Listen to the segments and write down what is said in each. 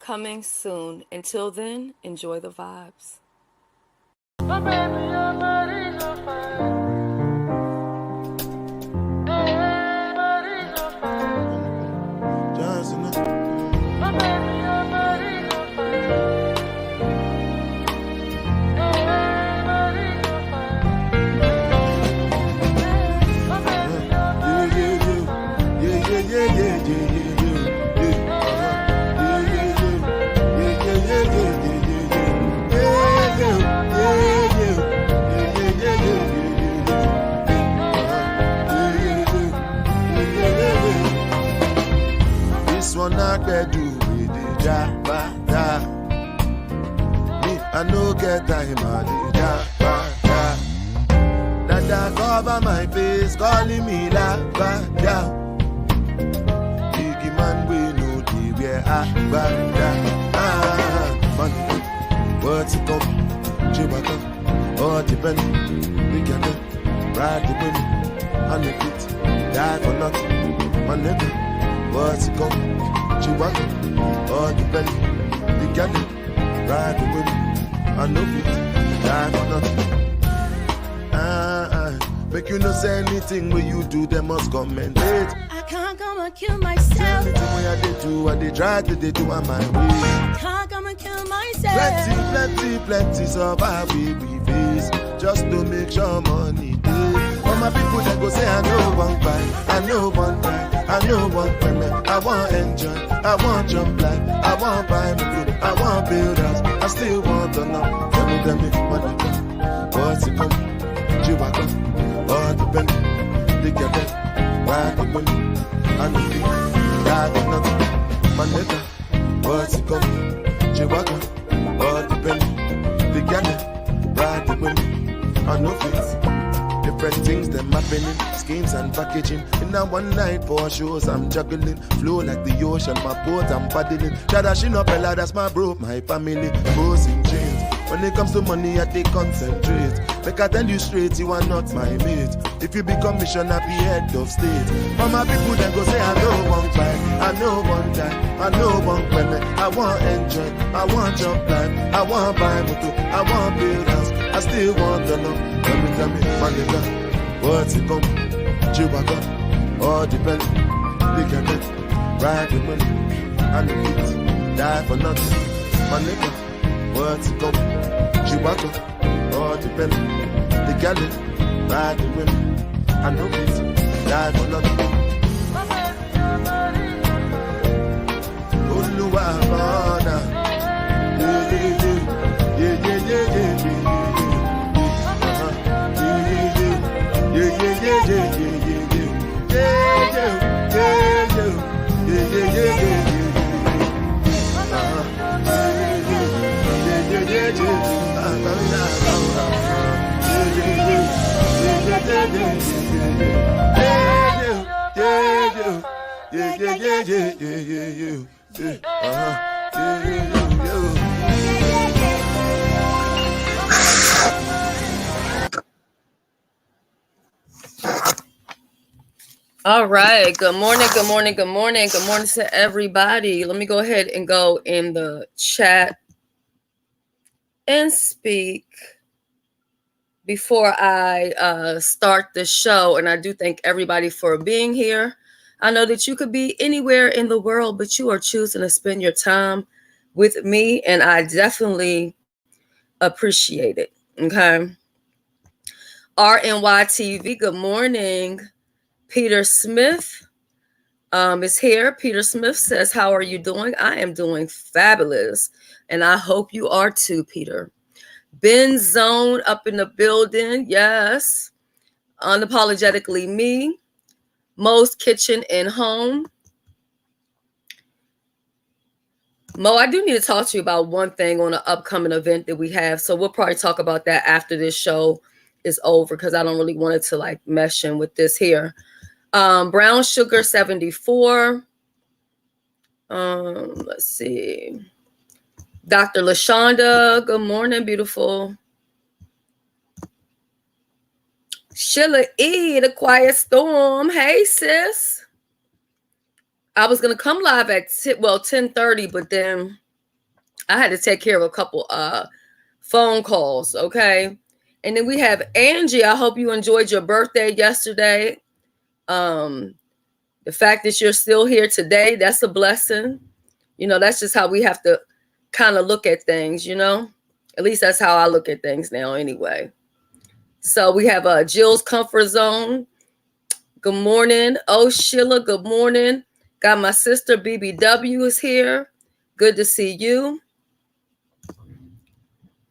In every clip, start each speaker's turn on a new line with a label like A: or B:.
A: coming soon. Until then, enjoy the vibes.
B: My baby, your body's on fire. Hey, body's on fire. My baby, your body's on fire. Hey, body's on fire. My baby, your body's on fire.
C: This one I can do with the jabata. Me, I no get time at the jabata. Dada cover my face, calling me Lavada. Biggie man, we know the way I bada. Money, what's it come? Chewbacca, oh, depend. We can ride the wind, and the beat, die for nothing. My nigga, what's it come? Chewbacca, oh, depend. We can ride the wind, and the beat, die for nothing. Make you not say anything when you do, they must commentate.
D: I can't come and kill myself.
C: Anything when I they do, what they try to they do on my way.
D: Can't come and kill myself.
C: Plenty survive we face, just to make sure money day. All my people that go say I know one buy, I know one buy, I know one payment. I want enjoy, I want jump like, I want buy me food, I want build house, I still want to know. Tell me money, what's it come? Chewbacca, all the penny, they get it, ride the wind, and the beat, die for nothing. My nigga, what's it come? Chewbacca, all the penny, they get it, ride the wind, and no fees. Different things them happening, schemes and packaging. In a one night for shows I'm juggling, flow like the ocean, my boat I'm paddling. Shadashin up Ella, that's my bro, my family, bows in chains. When it comes to money, I take concentrate. Like I tell you straight, you are not my mate. If you become mission, I be head of state. All my people then go say, I know one fight, I know one time, I know one women. I want enjoy, I want jump life, I want buy motor, I want build house, I still want to know. Tell me, my nigga, what's it come? Chewbacca, all depend. They can get ride the money, and the beat, die for nothing. My nigga, what's it come? Chewbacca, all depend. They can get ride the money, and the beat, die for nothing. Oluwabana, yeah.
A: All right. Good morning to everybody. Let me go ahead and go in the chat and speak before I start the show. And I do thank everybody for being here. I know that you could be anywhere in the world, but you are choosing to spend your time with me, and I definitely appreciate it. Okay. RNY TV, good morning. Peter Smith is here. Peter Smith says, how are you doing? I am doing fabulous, and I hope you are too, Peter. Ben Zone up in the building. Yes. Unapologetically me. Mo's Kitchen and Home. Mo, I do need to talk to you about one thing on an upcoming event that we have. So we'll probably talk about that after this show is over, because I don't really want it to like mesh in with this here. Brown Sugar 74. Let's see. Dr. LaShonda, good morning, beautiful. Chileeeeeeeeee, the Quiet Storm. Hey, sis. I was going to come live at 10:30, but then I had to take care of a couple phone calls, okay? And then we have Angie. I hope you enjoyed your birthday yesterday. The fact that you're still here today, that's a blessing. You know, that's just how we have to kind of look at things, you know? At least that's how I look at things now anyway. So we have Jill's Comfort Zone. Good morning. Oh, Sheila, good morning. Got my sister BBW is here. Good to see you.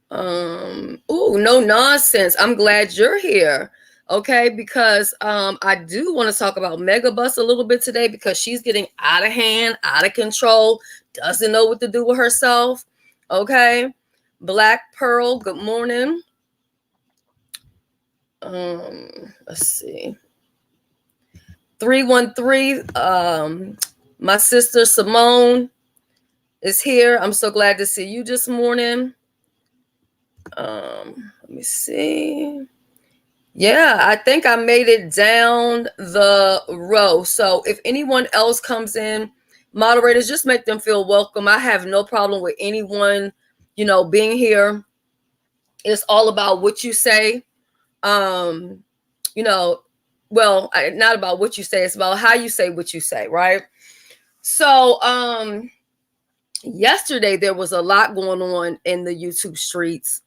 A: Oh, no nonsense. I'm glad you're here. Okay, because I do want to talk about Megabus a little bit today because she's getting out of hand, out of control, doesn't know what to do with herself. Okay. Black Pearl, good morning. Let's see. 313, my sister Simone is here. I'm so glad to see you this morning. Let me see. Yeah, I think I made it down the row. So if anyone else comes in, moderators, just make them feel welcome. I have no problem with anyone, you know, being here. It's all about what you say. You know, well, not about what you say. It's about how you say what you say, right? So yesterday there was a lot going on in the YouTube streets.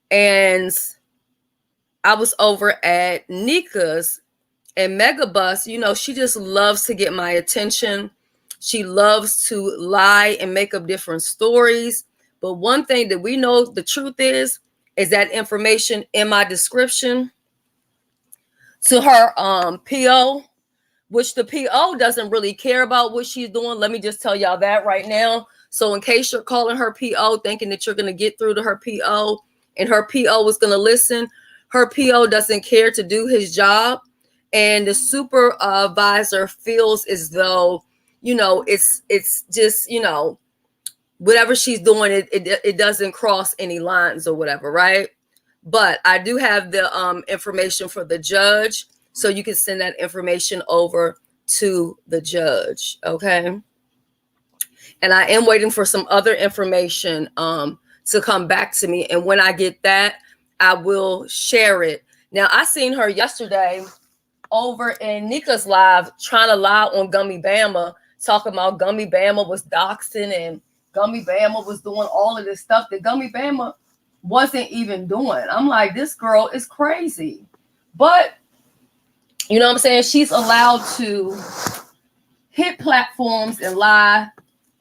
A: And I was over at Nika's, and Megabus, you know, she just loves to get my attention. She loves to lie and make up different stories. But one thing that we know the truth is that information in my description to her PO, which the PO doesn't really care about what she's doing. Let me just tell y'all that right now. So in case you're calling her PO thinking that you're going to get through to her PO and her PO is going to listen, her PO doesn't care to do his job. And the supervisor feels as though, you know, it's just, you know, whatever she's doing, it doesn't cross any lines or whatever, right? But I do have the information for the judge, so you can send that information over to the judge, okay? And I am waiting for some other information to come back to me. And when I get that, I will share it. Now, I seen her yesterday over in Nika's live trying to lie on Gummy Bama, talking about Gummy Bama was doxing and Gummy Bama was doing all of this stuff that Gummy Bama wasn't even doing. I'm like, this girl is crazy. But, you know what I'm saying? She's allowed to hit platforms and lie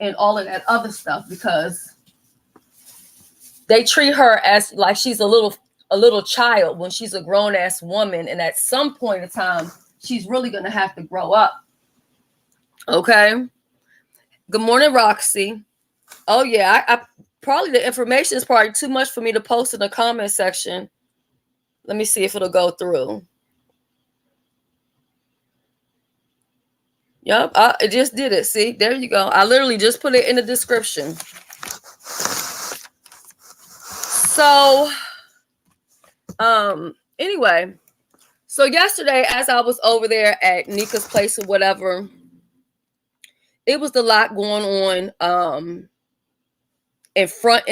A: and all of that other stuff because they treat her as like she's a little child when she's a grown-ass woman. And at some point in time, she's really going to have to grow up. Okay. Good morning, Roxy. Oh, yeah. I probably the information is probably too much for me to post in the comment section. Let me see if it'll go through. Yep, I just did it. See, there you go. I literally just put it in the description. So, anyway, so yesterday, as I was over there at Nika's place or whatever, it was a lot going on in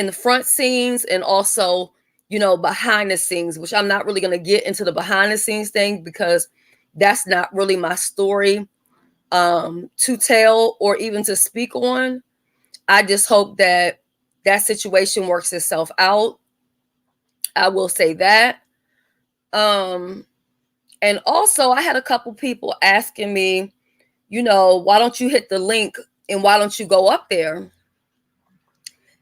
A: the front scenes and also, you know, behind the scenes, which I'm not really going to get into the behind the scenes thing because that's not really my story to tell or even to speak on. I just hope that that situation works itself out. I will say that. And also I had a couple people asking me, you know, why don't you hit the link and why don't you go up there?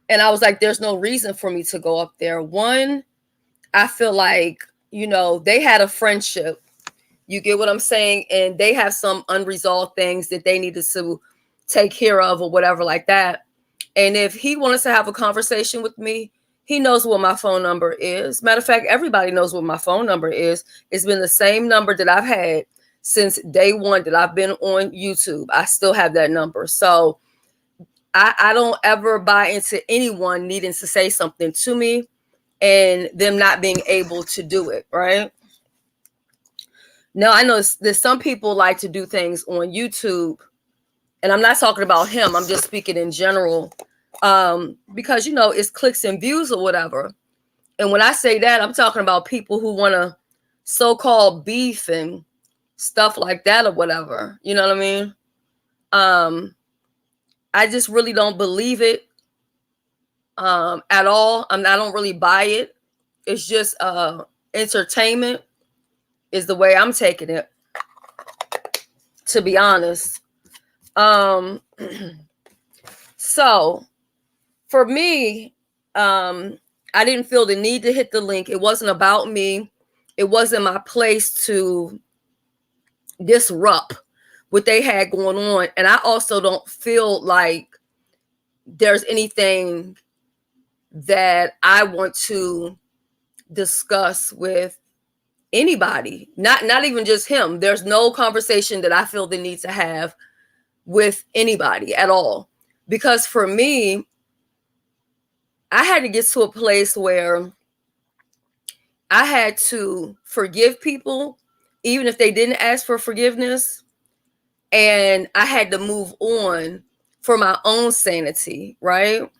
A: And I was like, there's no reason for me to go up there. One, I feel like, you know, they had a friendship. You get what I'm saying? And they have some unresolved things that they needed to take care of or whatever like that. And if he wants to have a conversation with me, he knows what my phone number is. Matter of fact, everybody knows what my phone number is. It's been the same number that I've had since day one that I've been on YouTube. I still have that number. So I don't ever buy into anyone needing to say something to me and them not being able to do it, right? Now, I know there's some people like to do things on YouTube, and I'm not talking about him. I'm just speaking in general. Because, you know, it's clicks and views or whatever. And when I say that, I'm talking about people who want to so-called beef and stuff like that or whatever. You know what I mean? I just really don't believe it at all. I don't really buy it. It's just entertainment is the way I'm taking it, to be honest. So for me, I didn't feel the need to hit the link. It wasn't about me. It wasn't my place to disrupt what they had going on. And I also don't feel like there's anything that I want to discuss with anybody, not even just him. There's no conversation that I feel the need to have with anybody at all. Because for me, I had to get to a place where I had to forgive people, even if they didn't ask for forgiveness. And I had to move on for my own sanity, right?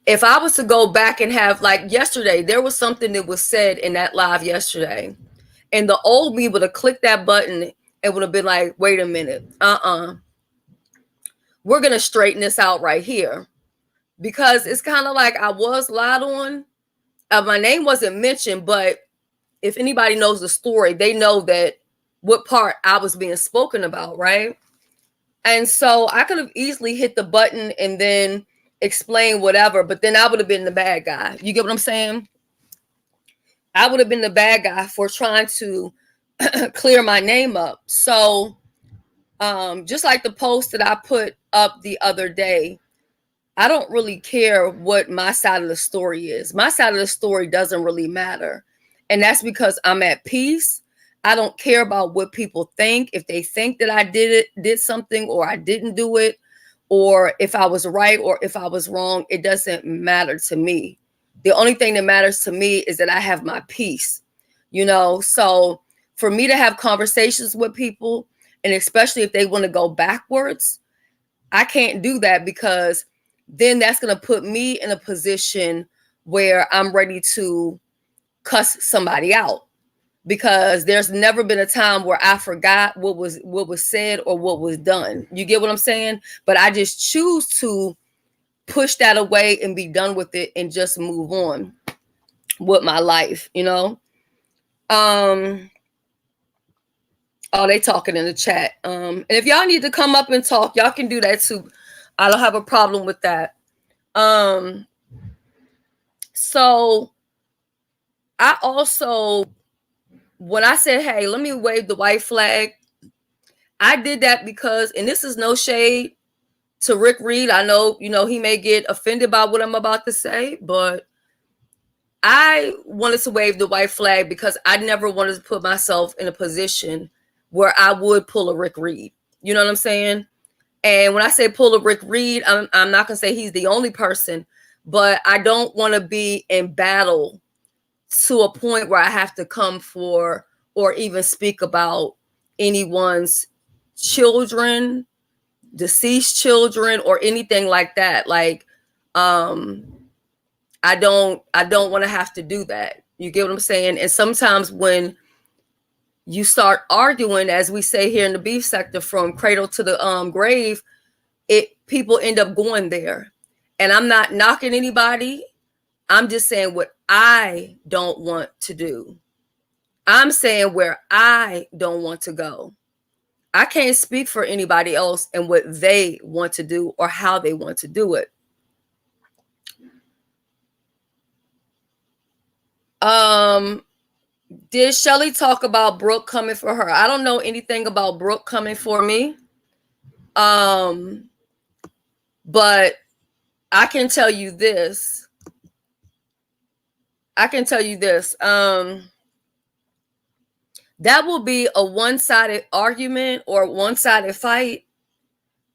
A: If I was to go back and have, like yesterday, there was something that was said in that live yesterday. And the old me would have clicked that button and would have been like, wait a minute, we're going to straighten this out right here. Because it's kind of like I was lied on. My name wasn't mentioned, but if anybody knows the story, they know that what part I was being spoken about, right? And so I could have easily hit the button and then explain whatever, but then I would have been the bad guy. You get what I'm saying? I would have been the bad guy for trying to clear my name up. So just like the post that I put up the other day, I don't really care what my side of the story is. My side of the story doesn't really matter. And that's because I'm at peace. I don't care about what people think. If they think that I did something or I didn't do it, or if I was right or if I was wrong, it doesn't matter to me. The only thing that matters to me is that I have my peace, you know? So for me to have conversations with people, and especially if they want to go backwards, I can't do that, because then that's going to put me in a position where I'm ready to cuss somebody out, because there's never been a time where I forgot what was said or what was done. You get what I'm saying? But I just choose to push that away and be done with it and just move on with my life, you know? Oh, they talking in the chat. And if y'all need to come up and talk, y'all can do that too. I don't have a problem with that. So I also, when I said, hey, let me wave the white flag, I did that because, and this is no shade to Rick Reed. I know, you know, he may get offended by what I'm about to say, but I wanted to wave the white flag because I never wanted to put myself in a position where I would pull a Rick Reed. You know what I'm saying? And when I say pull a Rick Reed, I'm not going to say he's the only person, but I don't want to be in battle to a point where I have to come for or even speak about anyone's children, deceased children, or anything like that. Like, I don't want to have to do that. You get what I'm saying? And sometimes when you start arguing, as we say here in the beef sector, from cradle to the grave, people end up going there. And I'm not knocking anybody. I'm just saying what I don't want to do. I'm saying where I don't want to go. I can't speak for anybody else and what they want to do or how they want to do it. Did Shelly talk about Brooke coming for her? I don't know anything about Brooke coming for me. But I can tell you this. That will be a one-sided argument or one-sided fight.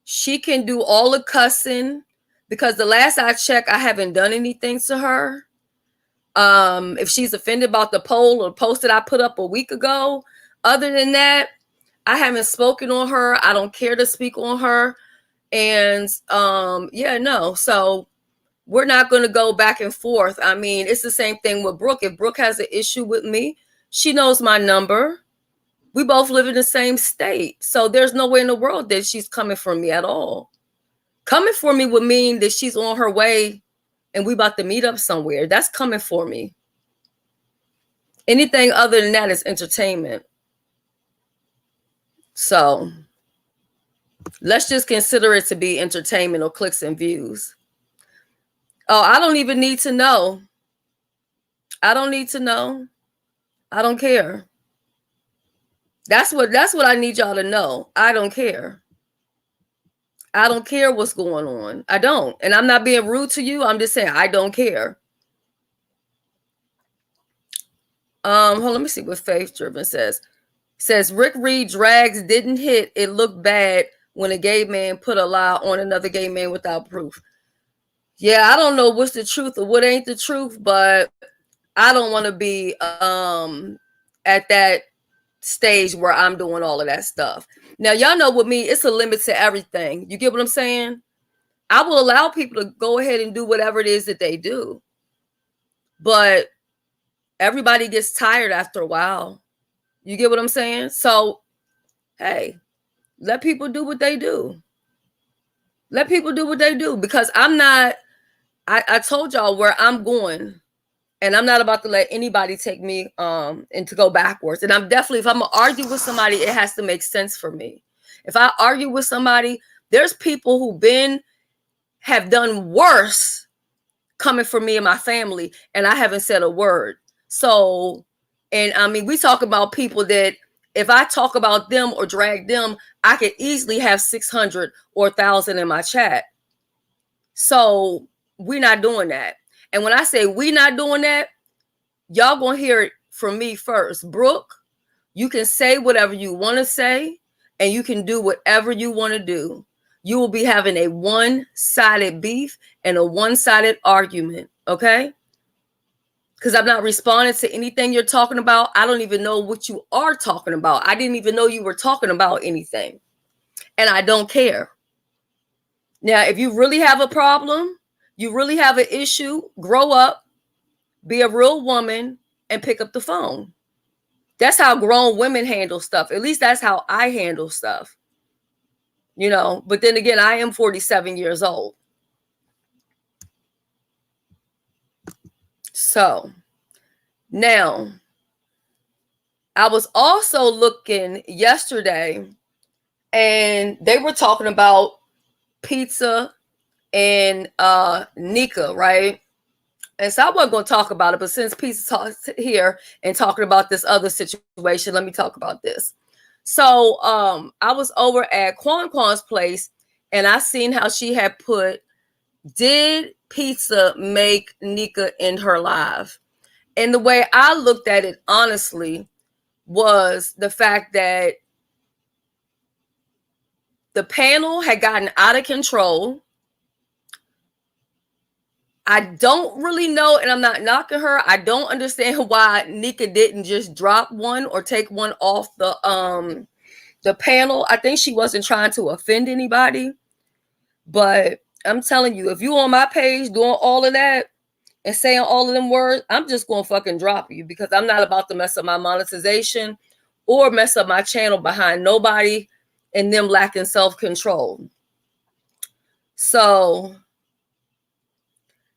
A: She can do all the cussing, because the last I checked, I haven't done anything to her. If she's offended about the poll or post that I put up a week ago, other than that, I haven't spoken on her. I don't care to speak on her. And yeah, no. So we're not going to go back and forth. I mean, it's the same thing with Brooke. If Brooke has an issue with me, she knows my number. We both live in the same state. So there's no way in the world that she's coming for me at all. Coming for me would mean that she's on her way and we about to meet up somewhere. That's coming for me. Anything other than that is entertainment. So let's just consider it to be entertainment or clicks and views. Oh, I don't even need to know. I don't need to know. I don't care. That's what I need y'all to know. I don't care. I don't care what's going on. I don't. And I'm not being rude to you. I'm just saying I don't care. Hold on, let me see what Faith Driven says. Says Rick Reed drags didn't hit. It looked bad when a gay man put a lie on another gay man without proof. Yeah, I don't know what's the truth or what ain't the truth, but I don't want to be at that stage where I'm doing all of that stuff. Now, y'all know with me, it's a limit to everything. You get what I'm saying? I will allow people to go ahead and do whatever it is that they do. But everybody gets tired after a while. You get what I'm saying? So, hey, let people do what they do. Let people do what they do, because I'm not, I told y'all where I'm going, and I'm not about to let anybody take me and to go backwards. And I'm definitely, if I'm gonna argue with somebody, it has to make sense for me. If I argue with somebody, there's people who have done worse coming for me and my family, and I haven't said a word. So, and I mean, we talk about people that if I talk about them or drag them, I could easily have 600 or 1,000 in my chat. So we're not doing that. And when I say we not doing that, y'all gonna hear it from me first. Brooke, you can say whatever you want to say, and you can do whatever you want to do. You will be having a one-sided beef and a one-sided argument, okay? Because I'm not responding to anything you're talking about. I don't even know what you are talking about. I didn't even know you were talking about anything. And I don't care. Now, if you really have a problem, you really have an issue, grow up, be a real woman, and pick up the phone. That's how grown women handle stuff. At least that's how I handle stuff. You know, but then again, I am 47 years old. So now, I was also looking yesterday, and they were talking about pizza and Nika, right? And so I wasn't going to talk about it, but since Pizza's here and talking about this other situation, let me talk about this. So I was over at Kwan's place, and I seen how she had put, did Pizza make Nika in her live? And the way I looked at it, honestly, was the fact that the panel had gotten out of control. I don't really know, and I'm not knocking her. I don't understand why Nika didn't just drop one or take one off the panel. I think she wasn't trying to offend anybody. But I'm telling you, if you on my page doing all of that and saying all of them words, I'm just going to fucking drop you, because I'm not about to mess up my monetization or mess up my channel behind nobody and them lacking self-control. So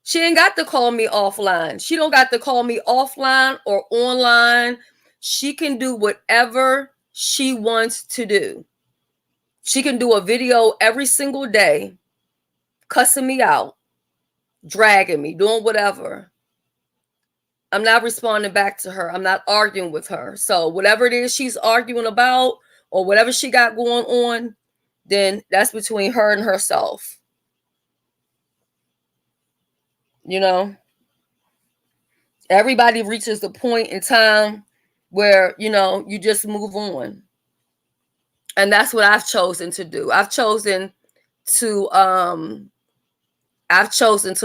A: she ain't got to call me offline. She don't got to call me offline or online. She can do whatever she wants to do. She can do a video every single day, cussing me out, dragging me, doing whatever. I'm not responding back to her. I'm not arguing with her. So whatever it is she's arguing about or whatever she got going on, then that's between her and herself. You know, everybody reaches the point in time where, you know, you just move on. And that's what I've chosen to do. I've chosen to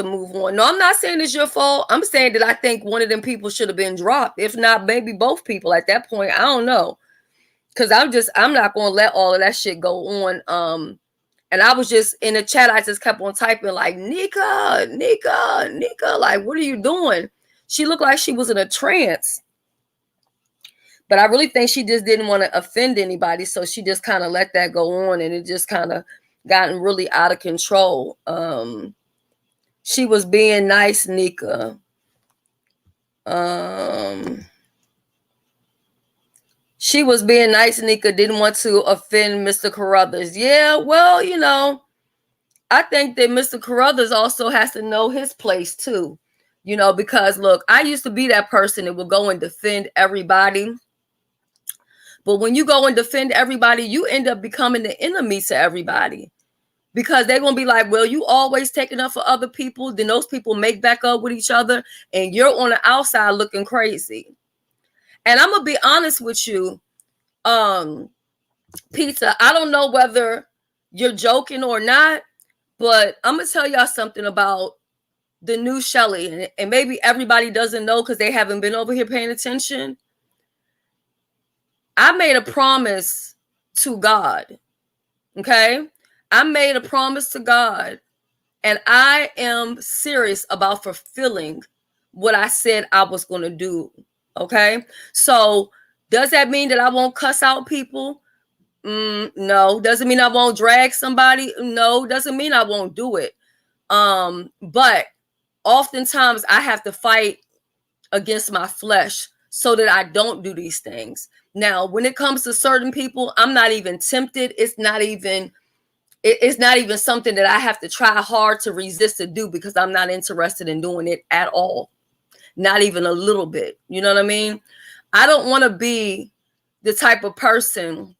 A: move on. No, I'm not saying it's your fault. I'm saying that I think one of them people should have been dropped. If not, maybe both people at that point. I don't know. Because I'm not going to let all of that shit go on And I was just in the chat, I just kept on typing like, Nika, Nika, Nika, like, what are you doing? She looked like she was in a trance. But I really think she just didn't want to offend anybody. So she just kind of let that go on, and it just kind of gotten really out of control. She was being nice, Nika. She was being nice, Nika, didn't want to offend Mr. Carruthers. Yeah, well, you know, I think that Mr. Carruthers also has to know his place too. You know, because look, I used to be that person that would go and defend everybody. But when you go and defend everybody, you end up becoming the enemy to everybody. Because they're going to be like, well, you always taking up for other people. Then those people make back up with each other. And you're on the outside looking crazy. And I'm going to be honest with you. Pizza, I don't know whether you're joking or not. But I'm going to tell y'all something about the new Shelly. And maybe everybody doesn't know because they haven't been over here paying attention. I made a promise to God. Okay? I made a promise to God, and I am serious about fulfilling what I said I was going to do. Okay? So, does that mean that I won't cuss out people? No. Doesn't mean I won't drag somebody? No. Doesn't mean I won't do it. But oftentimes I have to fight against my flesh so that I don't do these things. Now, when it comes to certain people, I'm not even tempted. It's not even something that I have to try hard to resist to do because I'm not interested in doing it at all. Not even a little bit. You know what I mean? I don't want to be the type of person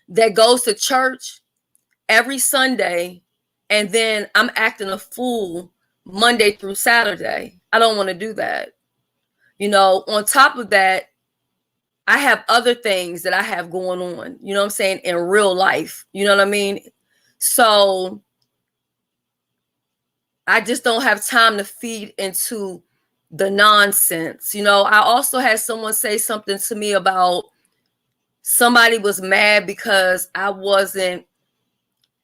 A: that goes to church every Sunday and then I'm acting a fool Monday through Saturday. I don't want to do that. You know, on top of that, I have other things that I have going on, you know what I'm saying, in real life. You know what I mean? So I just don't have time to feed into the nonsense. You know, I also had someone say something to me about somebody was mad because I wasn't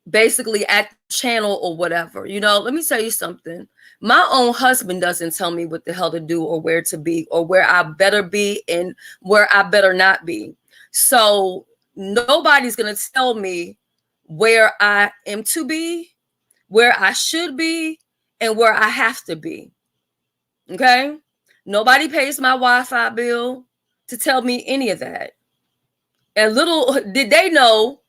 A: basically at the channel or whatever. You know, let me tell you something. My own husband doesn't tell me what the hell to do or where to be or where I better be and where I better not be. So nobody's going to tell me where I am to be, where I should be, and where I have to be. Okay? Nobody pays my Wi-Fi bill to tell me any of that. And little did they know,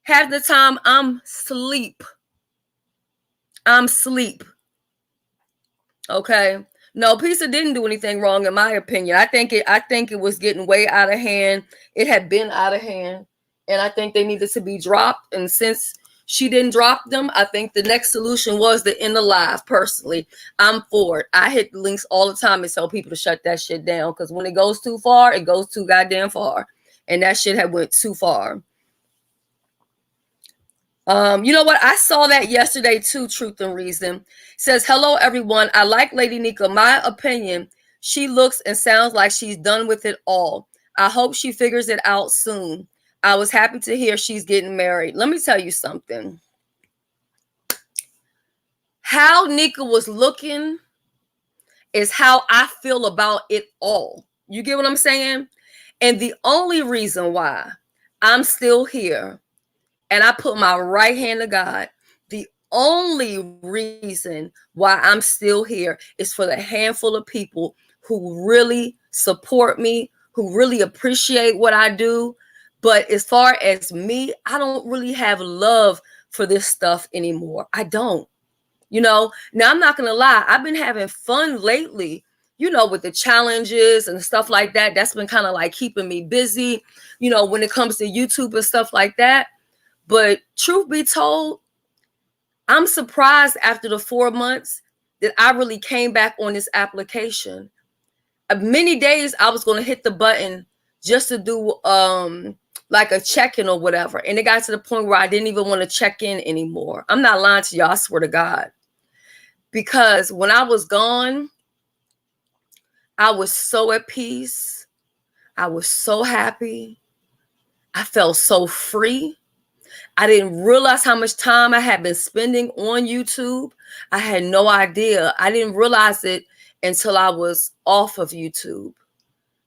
A: half the time I'm sleep. Okay. No, Pizza didn't do anything wrong, in my opinion. I think it was getting way out of hand. It had been out of hand, and I think they needed to be dropped. And since she didn't drop them, I think the next solution was to end the live. Personally, I'm for it. I hit the links all the time and tell people to shut that shit down because when it goes too far, it goes too goddamn far, and that shit had went too far. You know what? I saw that yesterday too. Truth and Reason says, hello, everyone. I like Lady Nika. My opinion, she looks and sounds like she's done with it all. I hope she figures it out soon. I was happy to hear she's getting married. Let me tell you something. How Nika was looking is how I feel about it all. You get what I'm saying? And the only reason why I'm still here, and I put my right hand to God, the only reason why I'm still here is for the handful of people who really support me, who really appreciate what I do. But as far as me, I don't really have love for this stuff anymore. I don't. You know, now I'm not going to lie. I've been having fun lately, you know, with the challenges and stuff like that. That's been kind of like keeping me busy, you know, when it comes to YouTube and stuff like that. But truth be told, I'm surprised after the 4 months that I really came back on this application. Many days I was going to hit the button just to do like a check-in or whatever. And it got to the point where I didn't even want to check in anymore. I'm not lying to y'all, I swear to God. Because when I was gone, I was so at peace. I was so happy. I felt so free. I didn't realize how much time I had been spending on YouTube. I had no idea. I didn't realize it until I was off of YouTube,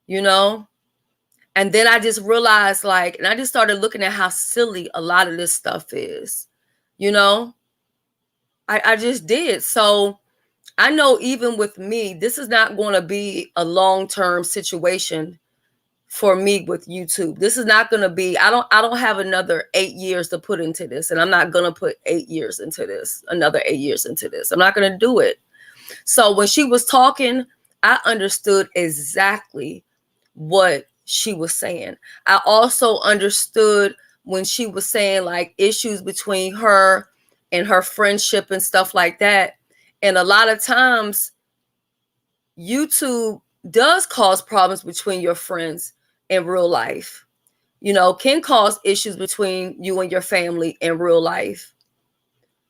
A: you know? And then I just realized, like, and I just started looking at how silly a lot of this stuff is, you know? I just did. So I know even with me, this is not going to be a long-term situation for me with YouTube. This is not going to be, I don't have another 8 years to put into this. And I'm not going to put 8 years into this, another 8 years into this. I'm not going to do it. So when she was talking, I understood exactly what she was saying. I also understood when she was saying like issues between her and her friendship and stuff like that. And a lot of times YouTube does cause problems between your friends in real life, you know, can cause issues between you and your family in real life.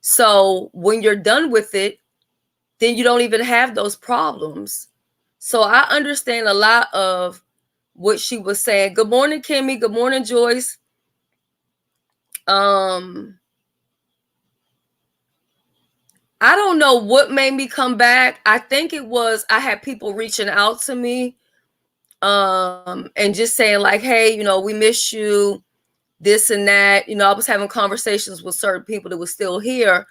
A: So when you're done with it, then you don't even have those problems. So I understand a lot of what she was saying. Good morning, Kimmy. Good morning, Joyce. I don't know what made me come back. I think it was I had people reaching out to me and just saying like, hey, you know, we miss you, this and that. You know, I was having conversations with certain people that were still here.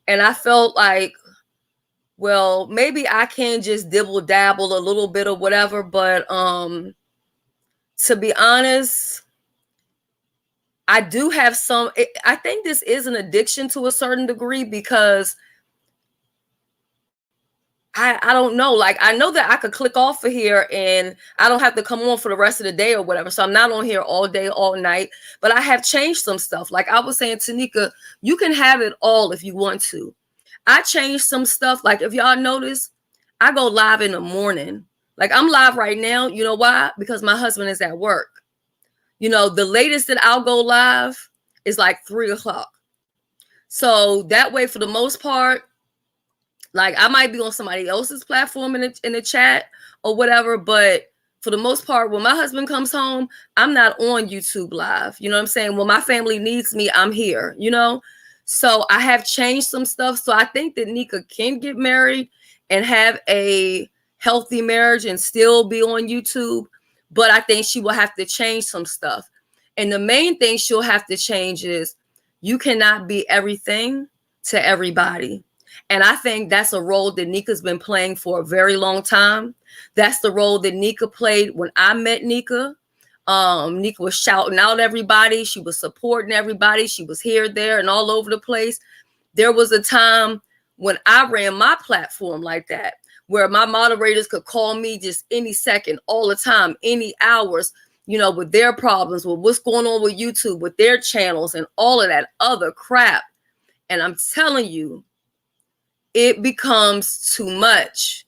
A: And I felt like, well, maybe I can just dibble dabble a little bit or whatever. But to be honest, I do have some, I think this is an addiction to a certain degree because I don't know. Like, I know that I could click off of here and I don't have to come on for the rest of the day or whatever. So I'm not on here all day, all night. But I have changed some stuff. Like I was saying, Tanika, you can have it all if you want to. I changed some stuff. Like if y'all notice, I go live in the morning. Like I'm live right now. You know why? Because my husband is at work. You know, the latest that I'll go live is like 3 o'clock. So that way, for the most part, like I might be on somebody else's platform in the chat or whatever, but for the most part, when my husband comes home, I'm not on YouTube live. You know what I'm saying? When my family needs me, I'm here, you know? So I have changed some stuff. So I think that Nika can get married and have a healthy marriage and still be on YouTube. But I think she will have to change some stuff. And the main thing she'll have to change is you cannot be everything to everybody. And I think that's a role that Nika's been playing for a very long time. That's the role that Nika played when I met Nika. Nika was shouting out everybody. She was supporting everybody. She was here, there, and all over the place. There was a time when I ran my platform like that, where my moderators could call me just any second, all the time, any hours, you know, with their problems, with what's going on with YouTube, with their channels and all of that other crap. And I'm telling you, it becomes too much.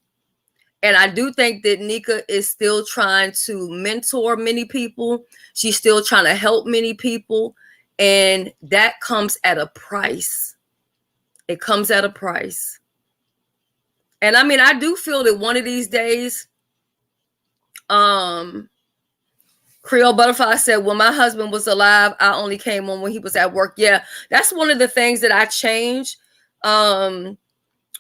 A: And I do think that Nika is still trying to mentor many people. She's still trying to help many people. And that comes at a price. It comes at a price. And I mean, I do feel that one of these days, Creole Butterfly said, when my husband was alive, I only came on when he was at work. Yeah, that's one of the things that I changed.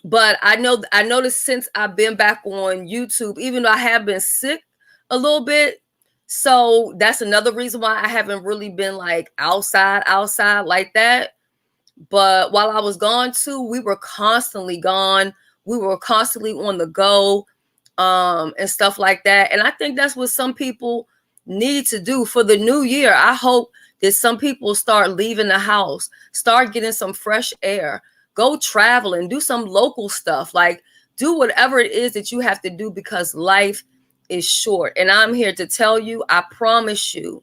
A: But I noticed since I've been back on YouTube, even though I have been sick a little bit. So that's another reason why I haven't really been like outside like that. But while I was gone too, we were constantly gone. We were constantly on the go and stuff like that. And I think that's what some people need to do for the new year. I hope that some people start leaving the house, start getting some fresh air, go travel and do some local stuff. Like do whatever it is that you have to do because life is short. And I'm here to tell you, I promise you,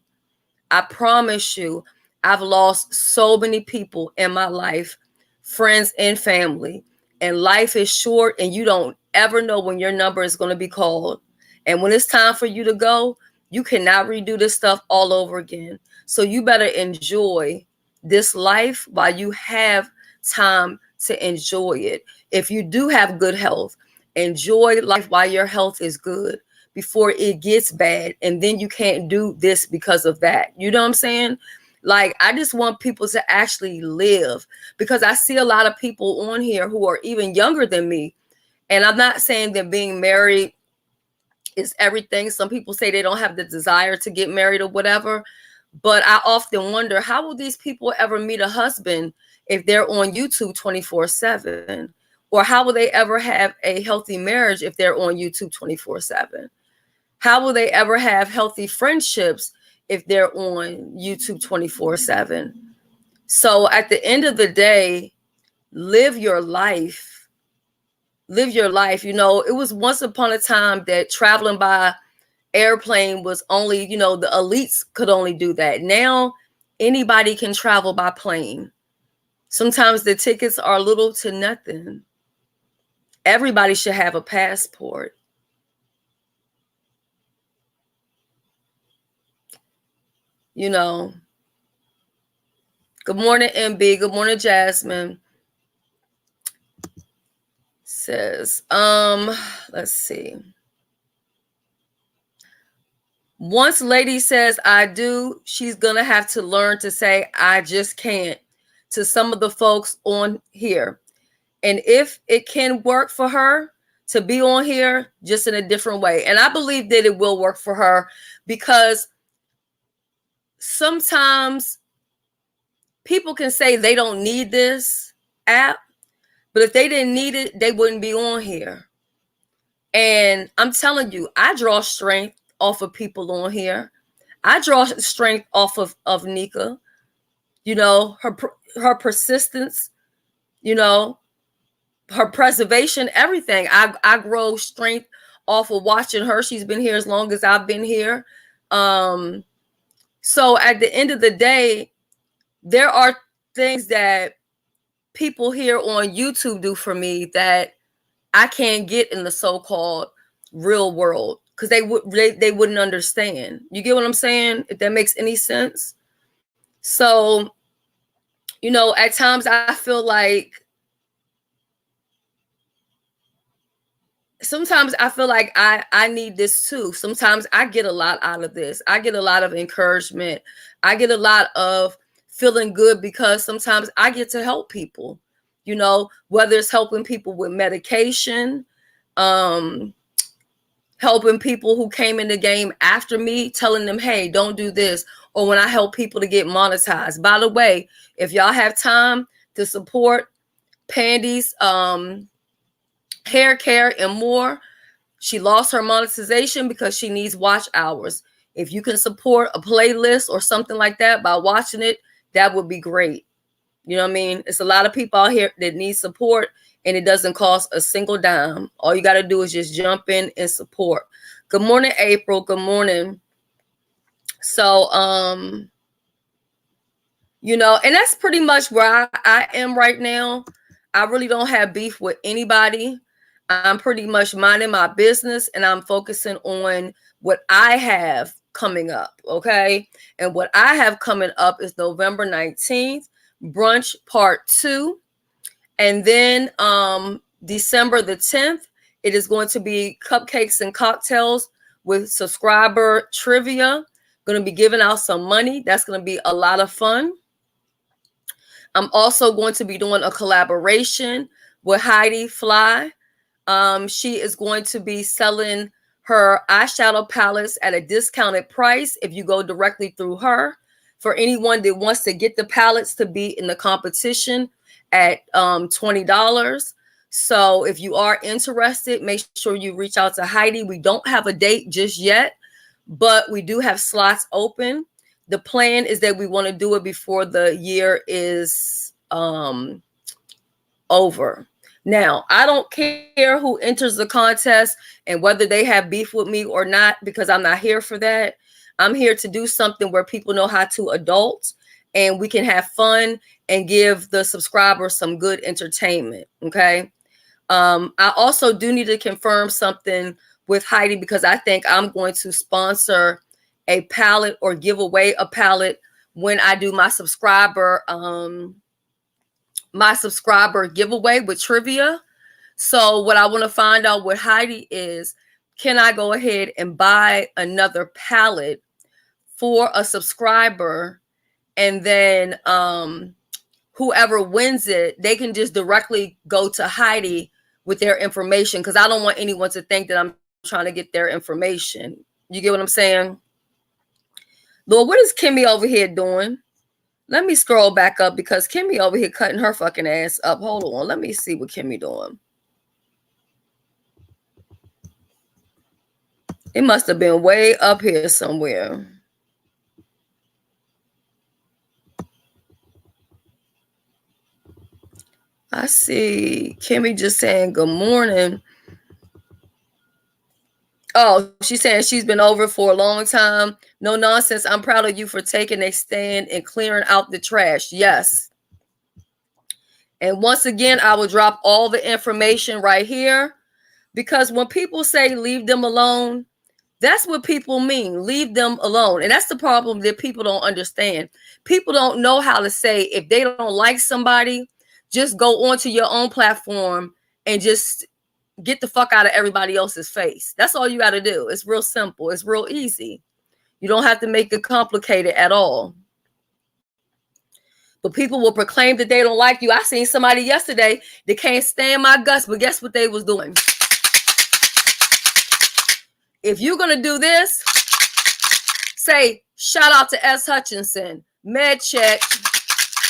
A: I've lost so many people in my life, friends and family, and life is short and you don't ever know when your number is going to be called. And when it's time for you to go, you cannot redo this stuff all over again. So you better enjoy this life while you have time to enjoy it. If you do have good health, enjoy life while your health is good before it gets bad. And then you can't do this because of that. You know what I'm saying? Like, I just want people to actually live, because I see a lot of people on here who are even younger than me. And I'm not saying that being married is everything. Some people say they don't have the desire to get married or whatever. But I often wonder, how will these people ever meet a husband if they're on YouTube 24/7? Or how will they ever have a healthy marriage if they're on YouTube 24/7? How will they ever have healthy friendships if they're on YouTube 24/7? So at the end of the day, live your life. Live your life. You know, it was once upon a time that traveling by airplane was only, you know, the elites could only do that. Now anybody can travel by plane. Sometimes the tickets are little to nothing. Everybody should have a passport. You know. Good morning, MB. Good morning, Jasmine. Says, let's see. Once lady says I do, she's gonna have to learn to say I just can't to some of the folks on here. And if it can work for her to be on here, just in a different way. And I believe that it will work for her, because sometimes people can say they don't need this app, but if they didn't need it, they wouldn't be on here. And I'm telling you, I draw strength off of people on here. I draw strength off of Nika. You know, her persistence, you know, her preservation, everything. I grow strength off of watching her. She's been here as long as I've been here. So at the end of the day, there are things that people here on YouTube do for me that I can't get in the so-called real world, because they wouldn't understand. You get what I'm saying? If that makes any sense. So, you know, at times I feel like sometimes I feel like I need this too. Sometimes I get a lot out of this. I get a lot of encouragement. I get a lot of feeling good, because sometimes I get to help people, you know, whether it's helping people with medication, helping people who came in the game after me, telling them, hey, don't do this. Or when I help people to get monetized. By the way, if y'all have time to support Pandy's hair care and more, she lost her monetization because she needs watch hours. If you can support a playlist or something like that by watching it, that would be great. You know what I mean? It's a lot of people out here that need support, and it doesn't cost a single dime. All you got to do is just jump in and support. Good morning, April. Good morning. So, you know, and that's pretty much where I am right now. I really don't have beef with anybody. I'm pretty much minding my business, and I'm focusing on what I have coming up, okay? And what I have coming up is November 19th, brunch part 2. And then December the 10th, it is going to be cupcakes and cocktails with subscriber trivia. Going to be giving out some money. That's going to be a lot of fun. I'm also going to be doing a collaboration with Heidi Fly. She is going to be selling her eyeshadow palettes at a discounted price if you go directly through her. For anyone that wants to get the palettes to be in the competition at $20. So if you are interested, make sure you reach out to Heidi. We don't have a date just yet, but we do have slots open. The plan is that we want to do it before the year is over. Now, I don't care who enters the contest and whether they have beef with me or not, because I'm not here for that. I'm here to do something where people know how to adult and we can have fun and give the subscribers some good entertainment. Okay. I also do need to confirm something with Heidi, because I think I'm going to sponsor a palette or give away a palette when I do my subscriber giveaway with trivia. So what I want to find out with Heidi is, can I go ahead and buy another palette for a subscriber and then whoever wins it, they can just directly go to Heidi with their information, because I don't want anyone to think that I'm trying to get their information. You get what I'm saying? Lord, what is Kimmy over here doing? Let me scroll back up because Kimmy over here cutting her fucking ass up. Hold on. Let me see what Kimmy doing. It must have been way up here somewhere. I see Kimmy just saying good morning. Oh, she's saying she's been over for a long time. No nonsense. I'm proud of you for taking a stand and clearing out the trash. Yes. And once again, I will drop all the information right here, because when people say leave them alone, that's what people mean. Leave them alone. And that's the problem that people don't understand. People don't know how to say, if they don't like somebody, just go onto your own platform and just get the fuck out of everybody else's face. That's all you got to do. It's real simple. It's real easy. You don't have to make it complicated at all. But people will proclaim that they don't like you. I seen somebody yesterday that can't stand my guts, but guess what they was doing? If you're going to do this, say, shout out to S. Hutchinson, MedCheck.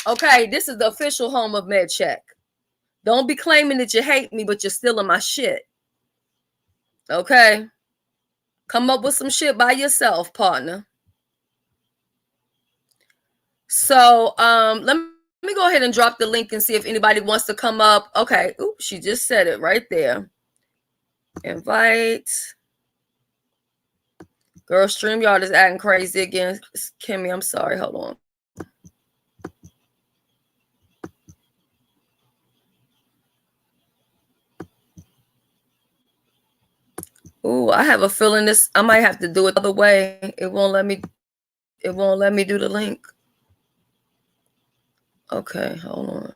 A: Okay, this is the official home of MedCheck. Don't be claiming that you hate me, but you're stealing my shit. Okay? Come up with some shit by yourself, partner. So, let me go ahead and drop the link and see if anybody wants to come up. Okay. Oops, she just said it right there. Invite. Girl, StreamYard is acting crazy again. Kimmy, I'm sorry. Hold on. Ooh, I have a feeling this, I might have to do it the other way. It won't let me do the link. Okay, hold on.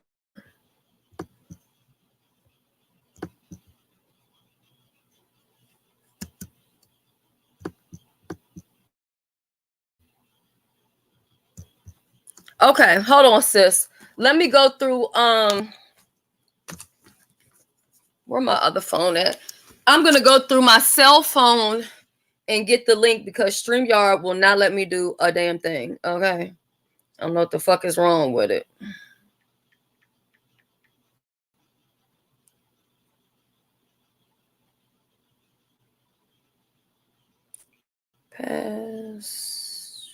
A: Okay, hold on, sis. Let me go through where my other phone at? I'm gonna go through my cell phone and get the link, because StreamYard will not let me do a damn thing. Okay. I don't know what the fuck is wrong with it. Pass.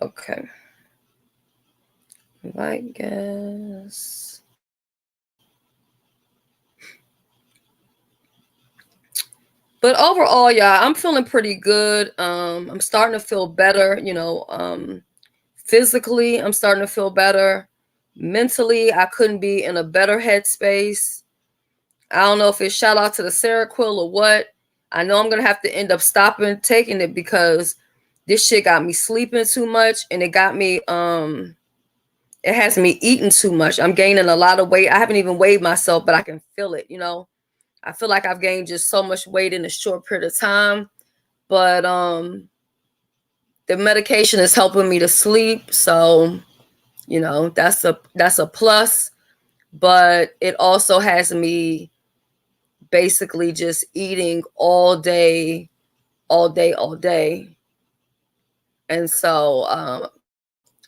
A: Okay. Invite guess. But overall, yeah, I'm feeling pretty good. I'm starting to feel better, physically, I'm starting to feel better. Mentally, I couldn't be in a better headspace. I don't know if it's shout out to the Seroquel or what. I know I'm gonna have to end up stopping taking it, because this shit got me sleeping too much, and it got me it has me eating too much. I'm gaining a lot of weight. I haven't even weighed myself, but I can feel it, I feel like I've gained just so much weight in a short period of time. But the medication is helping me to sleep, so that's a plus. But it also has me basically just eating all day. And so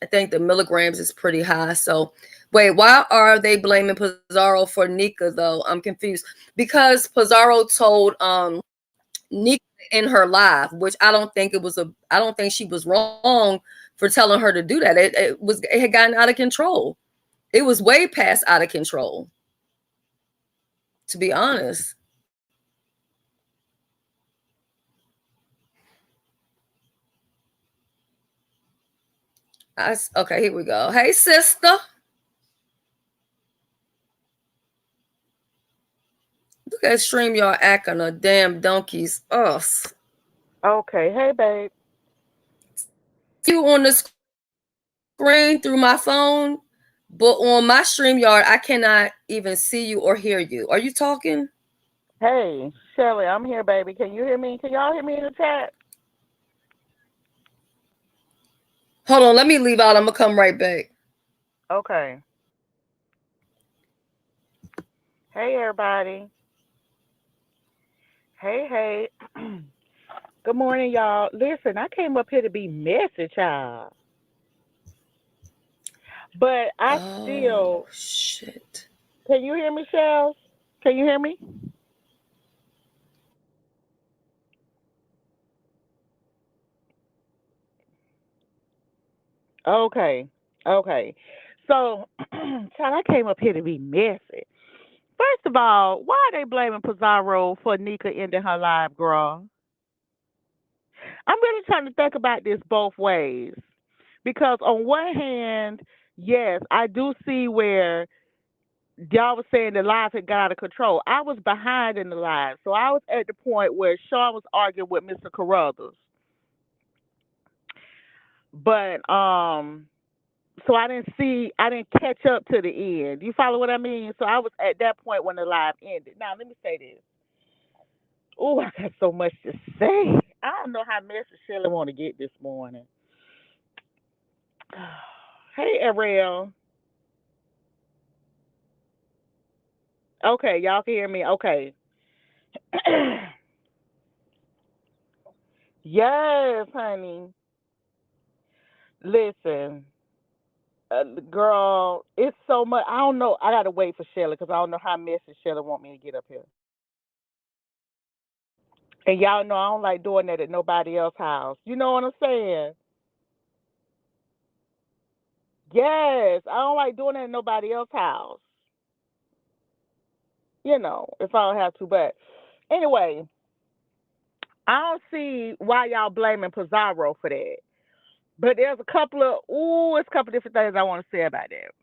A: I think the milligrams is pretty high. So wait, why are they blaming Pizarro for Nika though? I'm confused, because Pizarro told Nika in her live, which I don't think she was wrong for telling her to do that. It had gotten out of control. It was way past out of control, to be honest. Okay, here we go. Hey, sister. Look at StreamYard acting a damn donkey's us.
E: Okay. Hey, babe.
A: You on the screen through my phone, but on my StreamYard, I cannot even see you or hear you. Are you talking?
E: Hey, Shelly, I'm here, baby. Can you hear me? Can y'all hear me in the chat?
A: Hold on, let me leave out. I'm gonna come right back.
E: Okay. Hey, everybody. Hey. Good morning, y'all. Listen, I came up here to be messy, child. But I
A: Oh
E: still.
A: shit.
E: Can you hear me, Shells? Can you hear me? Okay. Okay. So, child, I came up here to be messy. First of all, why are they blaming Pizarro for Nika ending her live, girl? I'm really trying to think about this both ways. Because on one hand, yes, I do see where y'all was saying the live had got out of control. I was behind in the live. So I was at the point where Sean was arguing with Mr. Carruthers. But so I didn't catch up to the end. You follow what I mean? So I was at that point when the live ended. Now let me say this. Oh, I got so much to say. I don't know how messy Shelly want to get this morning. Hey, Ariel. Okay, y'all can hear me. Okay. Yes, honey. Listen, girl, it's so much. I don't know. I gotta wait for Shelly because I don't know how messy Shelly want me to get up here. And y'all know I don't like doing that at nobody else's house. You know what I'm saying? Yes, I don't like doing that at nobody else's house. You know, if I don't have to. But anyway, I don't see why y'all blaming Pizarro for that. But there's it's a couple different things I want to say about that.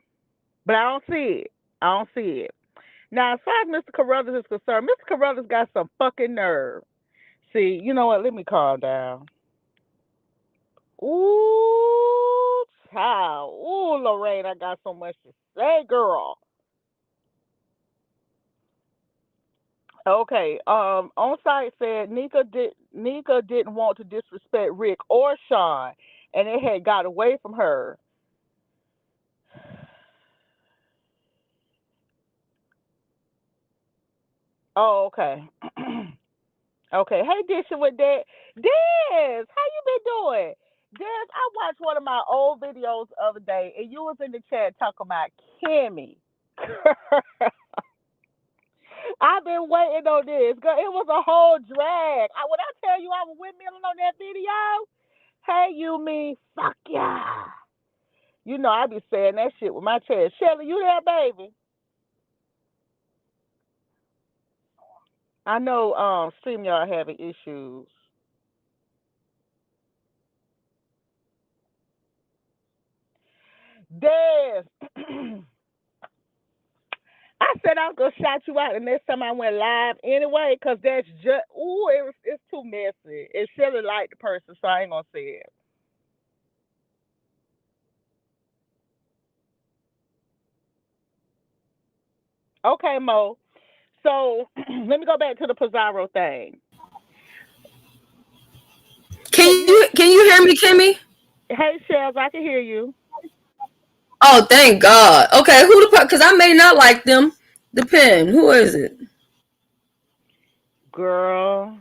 E: But I don't see it. I don't see it. Now, as far as Mr. Carruthers is concerned, Mr. Carruthers got some fucking nerve. See, you know what? Let me calm down. Ooh, child. Ooh, Lorraine, I got so much to say, girl. Okay. On site said Nika didn't want to disrespect Rick or Sean, and it had got away from her. Oh, okay. Okay. Hey, Disha with that. Des, how you been doing? Des, I watched one of my old videos the other day, and you was in the chat talking about Kimmy. I've been waiting on this. Girl, it was a whole drag. When I tell you I was windmilling on that video, hey, you mean fuck yeah. You know I be saying that shit with my chest. Shelly, you there, baby? I know StreamYard having issues. Des, I said I was gonna shout you out the next time I went live anyway, cause that's just it's too messy. It's Shelly like the person, so I ain't gonna say it. Okay, Mo. So let me go back to the Pizarro thing.
A: Can
E: Can you hear?
A: you hear me, Kimmy?
E: Hey, Shells, I can hear you.
A: Oh, thank God. Okay, who the because I may not like them. Depend. Who is it?
E: Girl,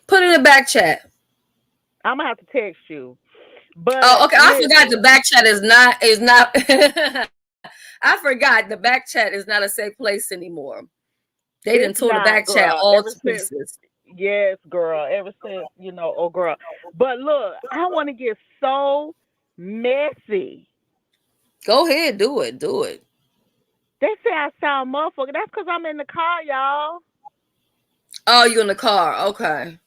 A: Put in the back chat.
E: I'm gonna have to text you.
A: Oh,
E: But
A: okay. I forgot the
E: listen,
A: back chat is not. I forgot the back chat is not a safe place anymore. They
E: it's
A: didn't tore the
E: not,
A: back chat
E: girl.
A: all
E: Ever
A: to
E: since,
A: pieces.
E: yes, girl. Ever since, oh, girl. But look, I want to get so messy.
A: Go ahead, do it, do it.
E: They say I sound motherfucker. That's because I'm in the car, y'all.
A: Oh, you in the car? Okay.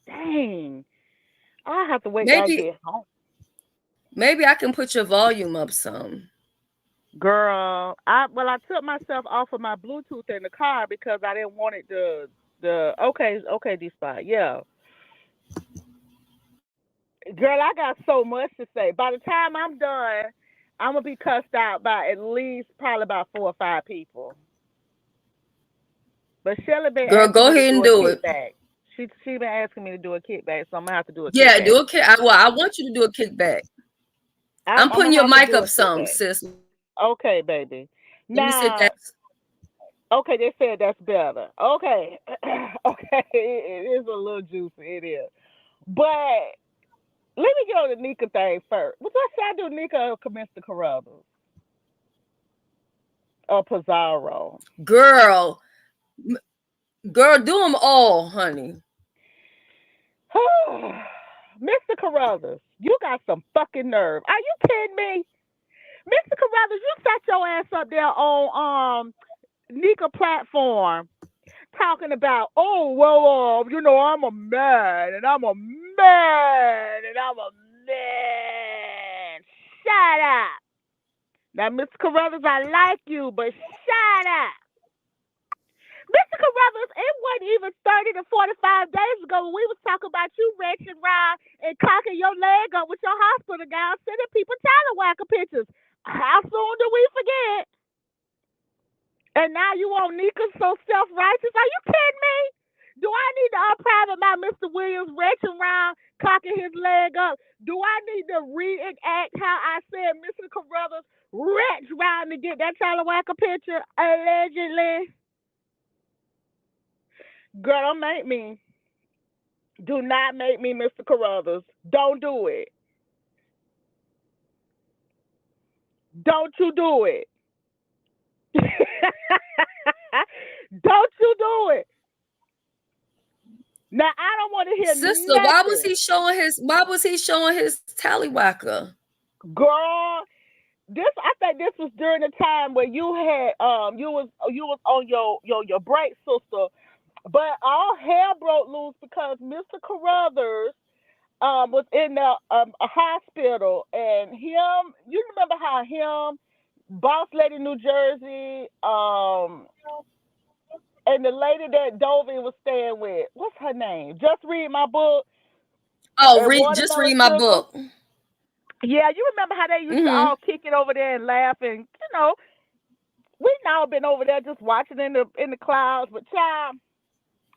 E: Dang. I have to wait till I
A: Maybe
E: get home.
A: maybe I can put your volume up some.
E: Girl, I took myself off of my Bluetooth in the car because I didn't want it the okay, this spot. Yeah. Girl, I got so much to say. By the time I'm done, I'm gonna be cussed out by at least probably about 4 or 5 people. But Shelly been
A: Girl,
E: asking
A: go
E: me to
A: ahead and
E: do a
A: do it.
E: kickback. She been asking me to do a kickback, so I'm gonna have to do a
A: Yeah,
E: kickback.
A: do a kick. Well, I want you to do a kickback. I'm
E: I'm
A: putting
E: gonna
A: your
E: have to
A: mic
E: do
A: up
E: a
A: some,
E: kickback.
A: sis.
E: Okay, baby.
A: Let me sit
E: Now,
A: down.
E: okay, they said that's better. Okay, okay, it is a little juicy. It is, but let me get on the Nika thing first. What should I do, Nika or Mr. Carruthers or Pizarro?
A: Girl, girl, do them all, honey.
E: Mr. Carruthers, you got some fucking nerve. Are you kidding me? Mr. Carruthers, you sat your ass up there on Nika platform talking about, oh well, I'm a man and I'm a man and I'm a man. Shut up. Now, Mr. Carruthers, I like you, but shut up. Mr. Carruthers, it wasn't even 30 to 45 days ago when we was talking about you wrenching around and cocking your leg up with your hospital gown, sending people talent pictures. How soon do we forget? And now you want Nika so self-righteous? Are you kidding me? Do I need to unprivate my Mr. Williams wrenching around, cocking his leg up? Do I need to reenact how I said Mr. Carruthers wrench around to get that talent picture, allegedly? Girl, don't make me. Do not make me Mr. Carruthers. Don't do it. Don't you do it. Don't you do it. Now I don't want to hear
A: Sister,
E: nothing.
A: why was he showing his tallywhacker?
E: Girl, I think this was during the time where you had you was on your break, sister. But all hell broke loose because Mr. Carruthers was in a hospital, and him. You remember how him, Boss Lady New Jersey, and the lady that Dovey was staying with. What's her name? Just read my book.
A: Oh,
E: And
A: just read
E: Watermelon
A: my
E: Sugar.
A: book.
E: Yeah, you remember how they used to
A: Mm-hmm.
E: all kick it over there and laugh, and we now been over there just watching in the clouds, but child,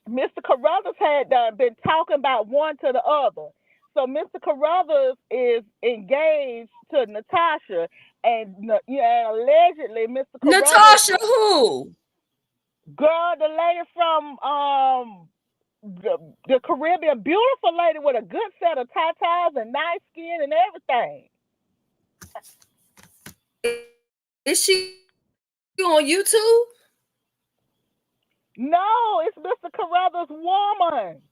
E: Mr. Carruthers had been talking about one to the other. So Mr. Carruthers is engaged to Natasha, and allegedly Mr. Carruthers,
A: Natasha who?
E: girl, the lady from the Caribbean, beautiful lady with a good set of tatas and nice skin and everything.
A: Is she on YouTube?
E: No, it's Mr. Carruthers' woman.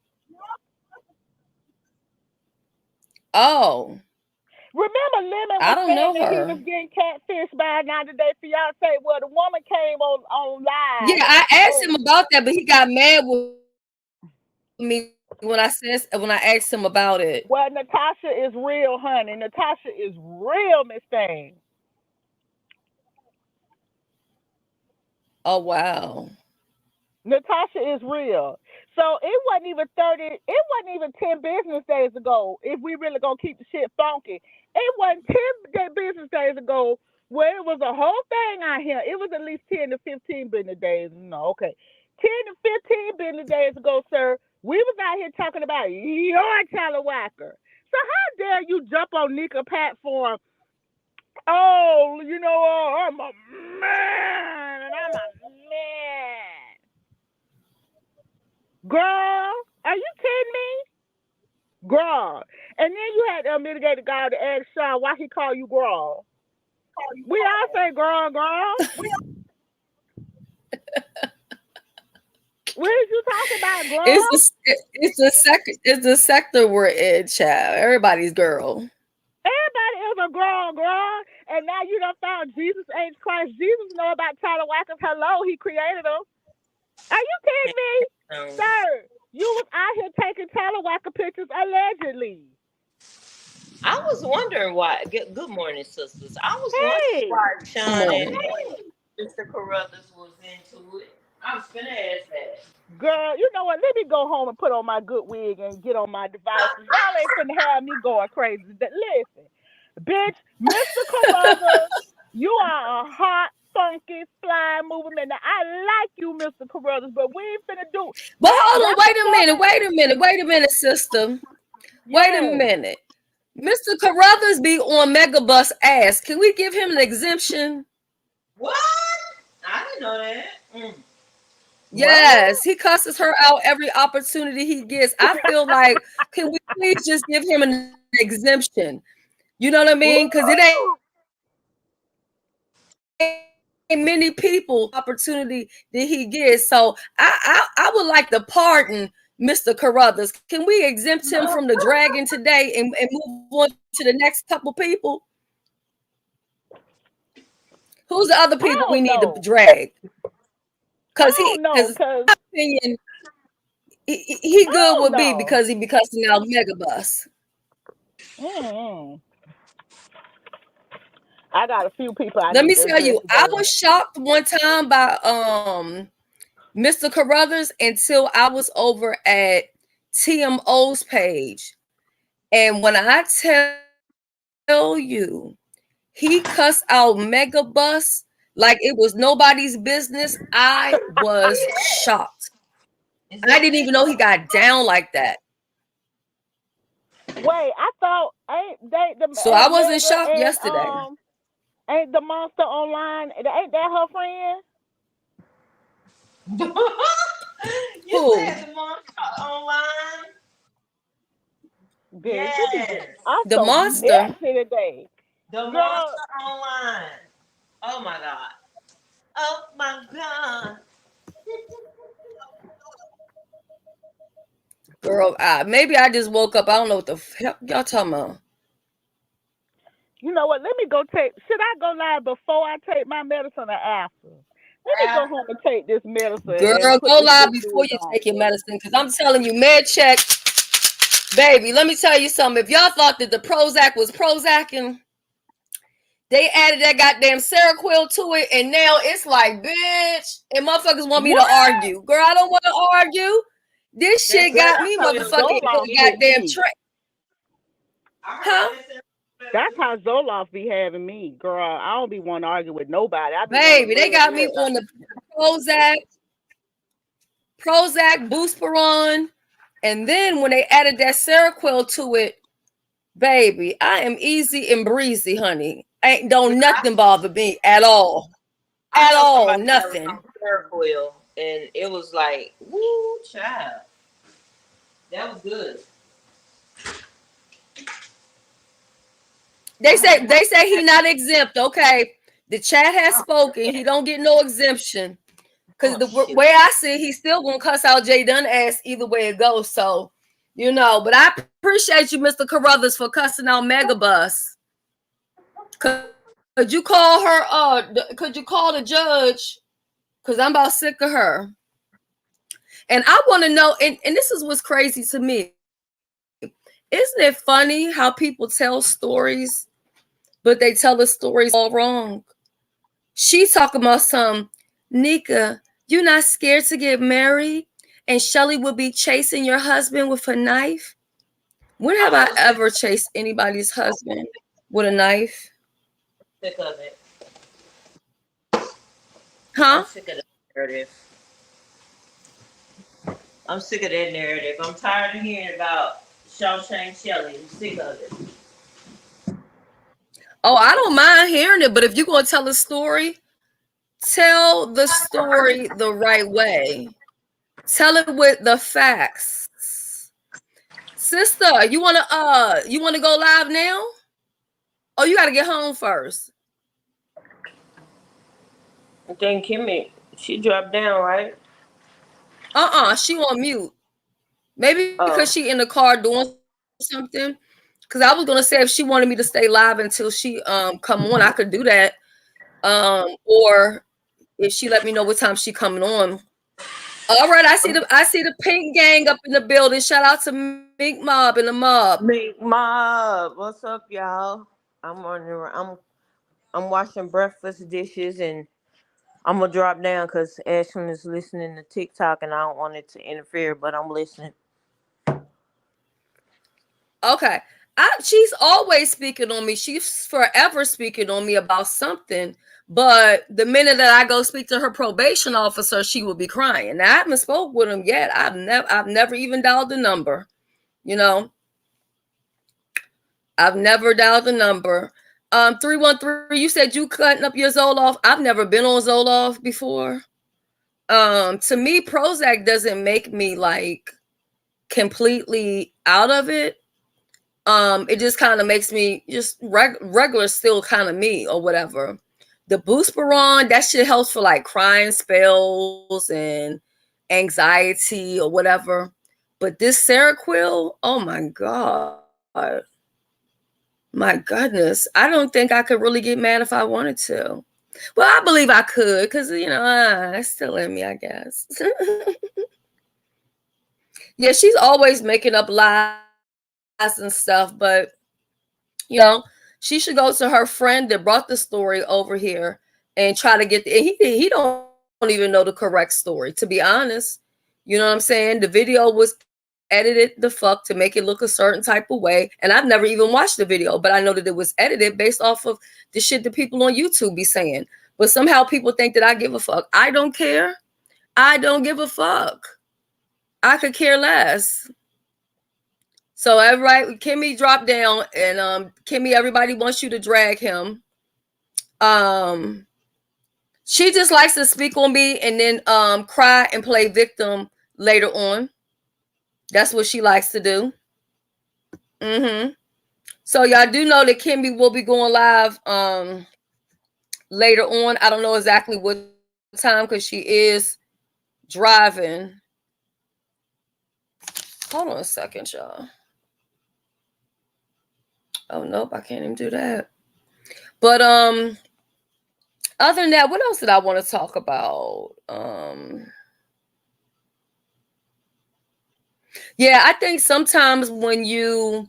A: Oh,
E: Remember, Lemon
A: I
E: was
A: don't
E: saying
A: know
E: that he
A: her.
E: was getting catfished by a 90-day fiance. Well, the woman came on live.
A: Yeah, I asked
E: And,
A: him about that, but he got mad with me when I asked him about it.
E: well, Natasha is real, honey. Natasha is real, Miss Thing.
A: Oh wow.
E: Natasha is real. So it wasn't even 30, it wasn't even 10 business days ago, if we really gonna keep the shit funky. It wasn't 10 business days ago where it was a whole thing out here. It was at least 10 to 15 business days. No, okay. 10 to 15 business days ago, sir, we was out here talking about your talawhacker. So how dare you jump on Nika platform? Oh, I'm a man and I'm a man. Girl, are you kidding me? Girl. And then you had the mitigated guy to ask Shaw why he call you girl. We all say girl, girl. What did you talk about, girl?
A: It's the sector we're in, child. Everybody's girl.
E: Everybody is a girl, girl. And now you done found Jesus H. Christ. Jesus know about Tyler Watkins. Hello, he created them. Are you kidding me?
F: No.
E: Sir, you was out here taking Tyler Wacker pictures allegedly.
F: I was wondering why. Good morning, sisters. I was wondering
E: Hey.
F: why Sean and
A: Morning.
F: Mr. Carruthers was into it. I was finna ask that.
E: Girl, you know what? Let me go home and put on my good wig and get on my devices. Y'all ain't finna have me going crazy. Listen, bitch, Mr. Carruthers, you are a hot funky fly movement. Now, I like you, Mr. Carruthers, but we ain't finna do
A: But
E: that.
A: hold on,
E: That's
A: wait a minute, sister. Wait a
E: yes.
A: minute. Mr. Carruthers be on Megabus ass. Can we give him an exemption?
F: What? I didn't know that.
A: Yes, he cusses her out every opportunity he gets. I feel like, can we please just give him an exemption? You know what I mean? Because it ain't many people opportunity that he gets. So I would like to pardon Mr. Carruthers. Can we exempt him from the dragon today and move on to the next couple people? Who's the other
E: I
A: people we
E: don't
A: need to
E: know.
A: drag?
E: I
A: Because
E: don't know,
A: in
E: cause
A: my opinion, he
E: I
A: good
E: don't
A: with B
E: know.
A: because he be cussing out Megabus.
E: Mm-mm. I got a few people I
A: Let
E: need
A: me
E: to
A: tell
E: address
A: you, I
E: today.
A: was shocked one time by Mr. Carruthers until I was over at TMO's page. And when I tell you, he cussed out Megabus like it was nobody's business, I was shocked.
F: Is
A: I
F: that
A: didn't even know he got down like that.
E: Wait, I thought ain't they the
A: So I
E: ain't
A: wasn't
E: Mega
A: shocked
E: and
A: yesterday.
E: ain't the monster online? Ain't that her friend?
F: You
A: Who?
F: said the monster online?
E: Bitch,
F: Yes.
E: I'm
A: The
E: so
A: monster.
E: messy today,
F: The
E: girl.
F: monster online. Oh my god. Oh my god.
A: Girl, maybe I just woke up. I don't know what the hell y'all talking about.
E: You know what? Let me go take. Should I go live before I take my medicine or after? Let me go home and take this medicine and
A: Girl,
E: put
A: go
E: this
A: live
E: little
A: before
E: food
A: you
E: on.
A: take your medicine. Because I'm telling you, med check, baby, let me tell you something. If y'all thought that the Prozac was Prozacing, they added that goddamn Seroquel to it, and now it's like, bitch, and motherfuckers want me to
E: What?
A: argue. Girl, I don't want to argue. This shit
F: Girl,
A: got
F: that's
A: me
F: how your
A: motherfucking in
E: Zoloft
A: a
E: get
A: goddamn
E: me.
A: train.
F: I heard
A: Huh?
F: that.
E: That's how Zoloft be having me, girl. I don't be wanting to argue with nobody. I be wanting to
A: Baby, they
E: love
A: got me on
E: everybody.
A: the Prozac, Buspirone, and then when they added that Seroquel to it, baby, I am easy and breezy, honey. Don't
F: Girl,
A: nothing bother me at all.
F: I
A: At
F: know
A: all,
F: somebody that was
A: nothing.
F: on Seroquel, and it was like, woo, child. That was good.
A: They
F: I had
A: say he not exempt. Okay. The chat has spoken. He don't get no exemption. Because
F: oh
A: the
F: shit.
A: way I see it, he's still gonna cuss out Jay Dunn ass either way it goes. So, but I appreciate you, Mr. Carruthers, for cussing out Megabus. Could you call her could you call the judge? Because I'm about sick of her. And I want to know, and this is what's crazy to me. Isn't it funny how people tell stories, but they tell the stories all wrong? She talking about some, Nika, you not scared to get married? And Shelly will be chasing your husband with a knife? When have
F: I'm
A: I
F: so sick,
A: ever chased anybody's husband with a knife?
F: sick of it. I'm
A: Huh?
F: sick of the narrative. I'm sick of that narrative. I'm tired of hearing about ShawShank Shelly. I'm sick of it.
A: Oh, I don't mind hearing it, but if you're going to tell a story, tell the story the right way. Tell it with the facts. Sister, you wanna go live now? Oh, you gotta get home first.
F: I think Kimmy, she dropped down, right?
A: She on mute. Maybe because
F: Oh,
A: she in the car doing something. Cause I was gonna say if she wanted me to stay live until she come on, I could do that. Or if she let me know what time she coming on. All right, I see the pink gang up in the building. Shout out to Mink Mob and the Mob.
F: Big Mob, what's up, y'all? I'm on the. I'm washing breakfast dishes, and I'm gonna drop down because Ashlyn is listening to TikTok, and I don't want it to interfere, but I'm listening.
A: Okay. She's always speaking on me. She's forever speaking on me about something. But the minute that I go speak to her probation officer, she will be crying. Now I haven't spoke with him yet. I've never even dialed the number. You know, I've never dialed the number. 313. You said you cutting up your Zoloft. I've never been on Zoloft before. To me, Prozac doesn't make me like completely out of it. It just kind of makes me just regular, still kind of me or whatever. The Buspirone, that shit helps for like crying spells and anxiety or whatever. But this Seroquel, oh my God. My goodness. I don't think I could really get mad if I wanted to. Well, I believe I could because, you know, it's still in me, I guess. Yeah, she's always making up lies and stuff, but, you know, she should go to her friend that brought the story over here and try to get he don't even know the correct story, to be honest. You know what I'm saying? The video was edited the fuck to make it look a certain type of way, and I've never even watched the video, but I know that it was edited based off of the shit that people on YouTube be saying. But somehow people think that I give a fuck. I don't care. I don't give a fuck. I could care less. So everybody, Kimmy dropped down, and Kimmy, everybody wants you to drag him. She just likes to speak on me and then cry and play victim later on. That's what she likes to do. So y'all do know that Kimmy will be going live later on. I don't know exactly what time because she is driving. Hold on a second, y'all. Oh nope, I can't even do that. But other than that, what else did I want to talk about? Yeah, I think sometimes when you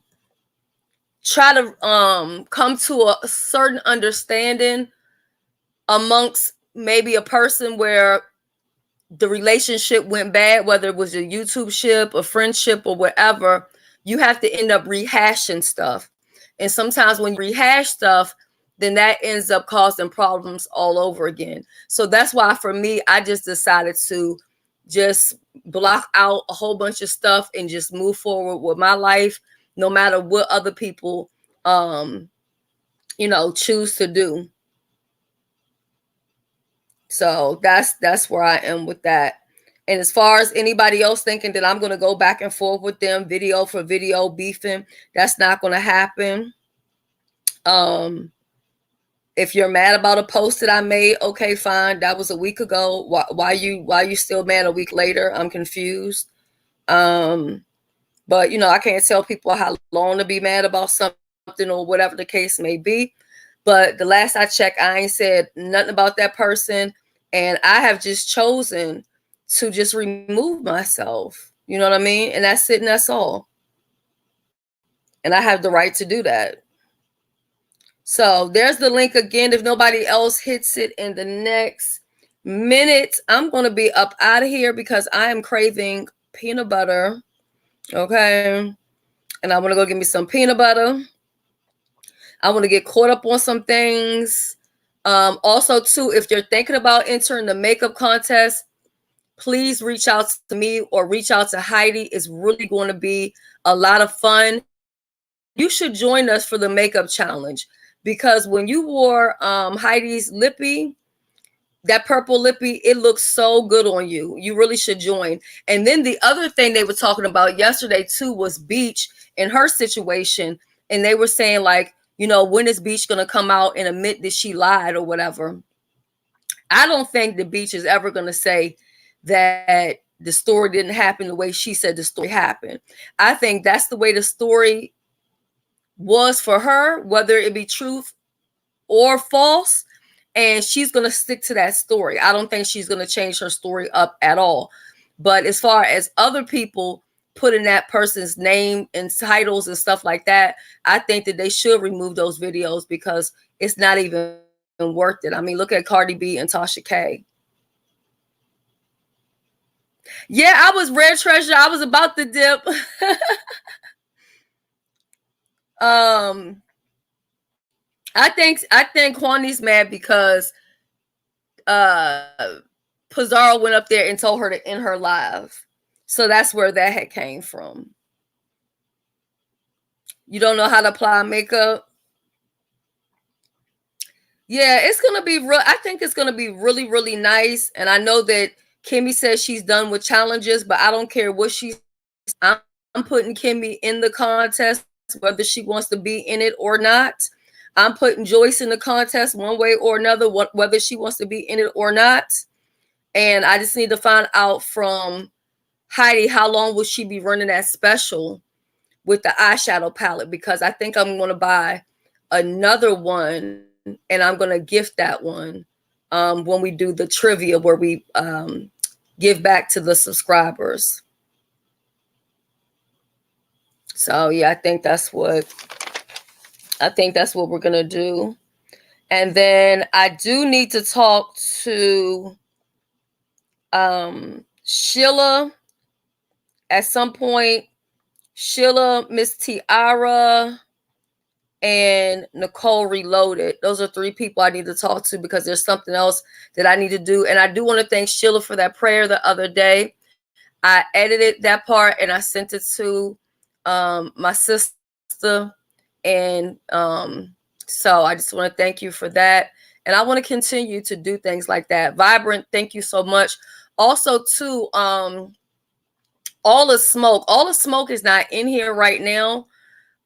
A: try to come to a certain understanding amongst maybe a person where the relationship went bad, whether it was a YouTube ship, a friendship, or whatever, you have to end up rehashing stuff. And sometimes when you rehash stuff, then that ends up causing problems all over again. So that's why for me, I just decided to just block out a whole bunch of stuff and just move forward with my life, no matter what other people, choose to do. So that's where I am with that. And as far as anybody else thinking that I'm going to go back and forth with them, video for video beefing, that's not going to happen. If you're mad about a post that I made, okay, fine. That was a week ago. Why you still mad a week later? I'm confused. But I can't tell people how long to be mad about something or whatever the case may be. But the last I checked, I ain't said nothing about that person. And I have just chosen to just remove myself. You know what I mean? And that's it, and that's all. And I have the right to do that. So there's the link again. If nobody else hits it in the next minute, I'm going to be up out of here because I am craving peanut butter. Okay. And I want to go get me some peanut butter. I want to get caught up on some things. Also, too, if you're thinking about entering the makeup contest, please reach out to me or reach out to Heidi. It's really going to be a lot of fun. You should join us for the makeup challenge because when you wore Heidi's lippy, that purple lippy, it looks so good on you. You really should join. And then the other thing they were talking about yesterday, too, was Beach and her situation. And they were saying, like, when is Beach going to come out and admit that she lied or whatever? I don't think the Beach is ever going to say that the story didn't happen the way she said the story happened. I think that's the way the story was for her, whether it be truth or false. And she's going to stick to that story. I don't think she's going to change her story up at all. But as far as other people putting that person's name and titles and stuff like that, I think that they should remove those videos because it's not even worth it. I mean, look at Cardi B and Tasha K. Yeah, I was Rare Treasure. I was about to dip. Um, I think Kwani's mad because Pizarro went up there and told her to end her live. So that's where that had came from. You don't know how to apply makeup? Yeah, it's gonna be real. I think it's gonna be really, really nice. And I know that Kimmy says she's done with challenges, but I don't care what she's. I'm putting Kimmy in the contest, whether she wants to be in it or not. I'm putting Joyce in the contest one way or another, whether she wants to be in it or not. And I just need to find out from Heidi how long will she be running that special with the eyeshadow palette, because I think I'm going to buy another one and I'm going to gift that one when we do the trivia where we give back to the subscribers. So yeah, I think that's what we're going to do. And then I do need to talk to Sheila at some point. Sheila, Miss Tiara, and Nicole Reloaded. Those are 3 people I need to talk to because there's something else that I need to do. And I do want to thank Sheila for that prayer the other day. I edited that part and I sent it to my sister. And so I just want to thank you for that. And I want to continue to do things like that. Vibrant, thank you so much. Also, too, all the smoke is not in here right now,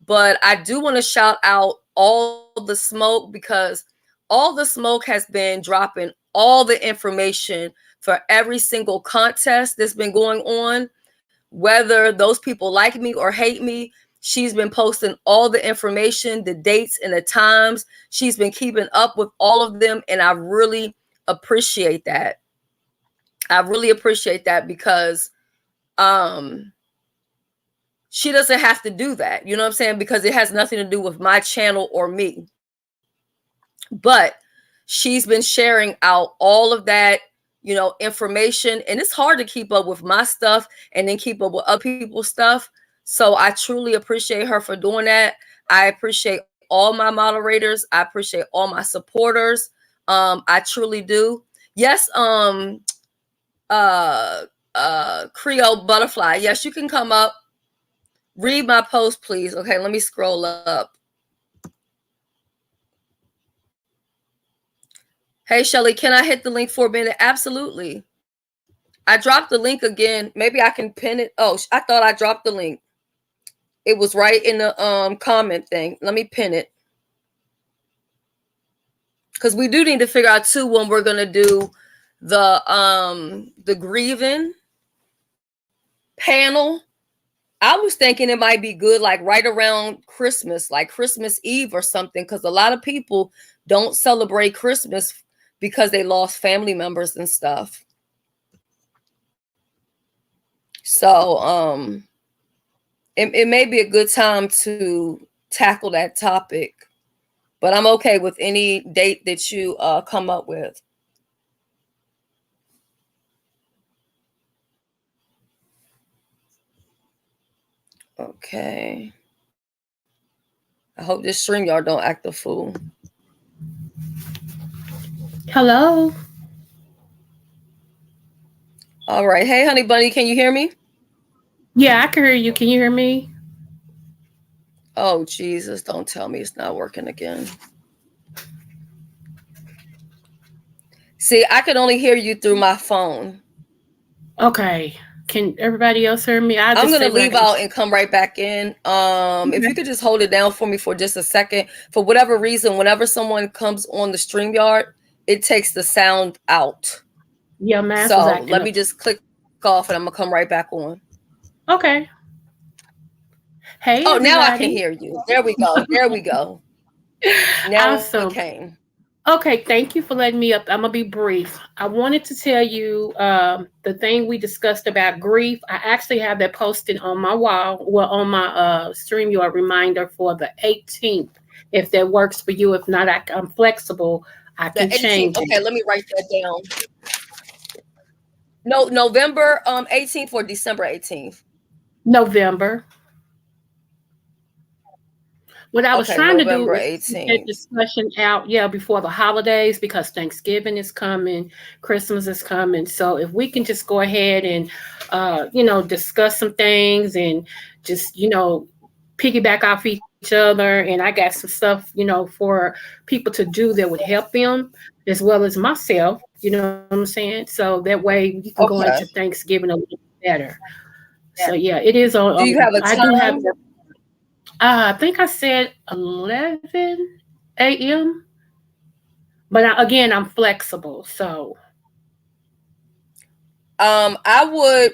A: but I do want to shout out all the smoke because all the smoke has been dropping all the information for every single contest that's been going on. Whether those people like me or hate me, she's been posting all the information, the dates and the times. She's been keeping up with all of them, and I really appreciate that. I really appreciate that because she doesn't have to do that. You know what I'm saying? Because it has nothing to do with my channel or me. But she's been sharing out all of that, information. And it's hard to keep up with my stuff and then keep up with other people's stuff. So I truly appreciate her for doing that. I appreciate all my moderators. I appreciate all my supporters. I truly do. Yes, Creole Butterfly. Yes, you can come up. Read my post, please. Okay, let me scroll up. Hey, Shelly, can I hit the link for a minute? Absolutely. I dropped the link again. Maybe I can pin it. Oh, I thought I dropped the link. It was right in the comment thing. Let me pin it. Because we do need to figure out, too, when we're going to do the grieving panel. I was thinking it might be good like right around Christmas, like Christmas Eve or something, because a lot of people don't celebrate Christmas because they lost family members and stuff. So it may be a good time to tackle that topic, but I'm okay with any date that you come up with. Okay. I hope this StreamYard don't act a fool.
G: Hello.
A: All right. Hey, honey bunny, can you hear me?
G: Yeah, I can hear you. Can you hear me?
A: Oh, Jesus, don't tell me it's not working again. See, I can only hear you through my phone.
G: Okay. Can everybody else hear me?
A: I'm going to leave out and come right back in.
G: Okay.
A: If you could just hold it down for me for just a second. For whatever reason, whenever someone comes on the StreamYard, it takes the sound out.
G: Yeah, man.
A: So let me just click off and I'm going to come right back on.
G: Okay. Hey,
A: oh,
G: everybody.
A: Now I can hear you. There we go. There we go. Now
G: awesome.
A: it came.
G: Okay, thank you for letting me up. I'm going to be brief. I wanted to tell you the thing we discussed about grief. I actually have that posted on my wall, well, on my StreamYard reminder for the 18th, if that works for you. If not, I'm flexible. I can change it.
A: Okay, let me write that down. No, November 18th or December 18th?
G: November. What I was
A: Okay,
G: trying to do
A: November
G: is keep that
A: 18th.
G: discussion out, before the holidays, because Thanksgiving is coming, Christmas is coming. So if we can just go ahead and, discuss some things and just, piggyback off each other. And I got some stuff, for people to do that would help them as well as myself. You know what I'm saying? So that way we can go into
A: Okay.
G: Thanksgiving a little better. So yeah, it is on.
A: Do you have a
G: I do have.
A: time?
G: I think I said 11 a.m. But again, I'm flexible. So
A: I would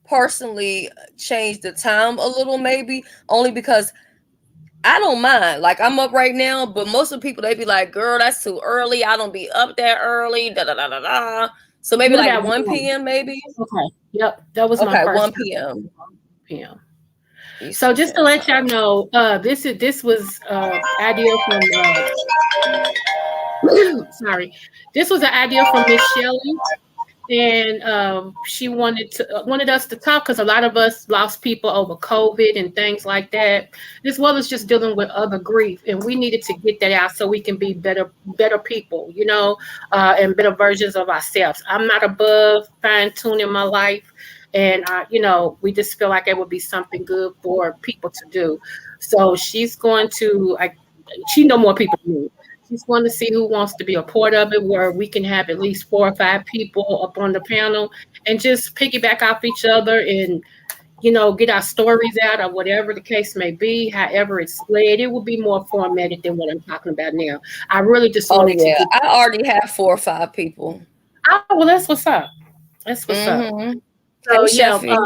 A: personally change the time a little, maybe only because I don't mind. Like I'm up right now, but most of the people they be like, "Girl, that's too early. I don't be up that early." Da da da da da. So maybe
G: do
A: like
G: that
A: 1
G: one.
A: p.m. Maybe.
G: Okay. Yep. That was my
A: Okay,
G: first
A: 1 p.m.
G: PM. So
A: Eastern
G: just to
A: Standard
G: let y'all
A: Time.
G: know, this was idea from sorry. This was an idea from Miss Shelly. And she wanted us to talk because a lot of us lost people over COVID and things like that, as well as just dealing with other grief, and we needed to get that out so we can be better people, and better versions of ourselves. I'm not above fine tuning my life, and we just feel like it would be something good for people to do. So she's going to, she know more people than me. Just want to see who wants to be a part of it, where we can have at least 4 or 5 people up on the panel and just piggyback off each other and, get our stories out or whatever the case may be. However it's led, it will be more formatted than what I'm talking about now. I really just
A: Oh
G: wanted to
A: yeah,
G: get.
A: I already have 4 or 5 people.
G: Oh, well, that's what's up. That's what's up.
A: Mm-hmm.
G: So
A: Hey,
G: yeah,
A: Sheffy.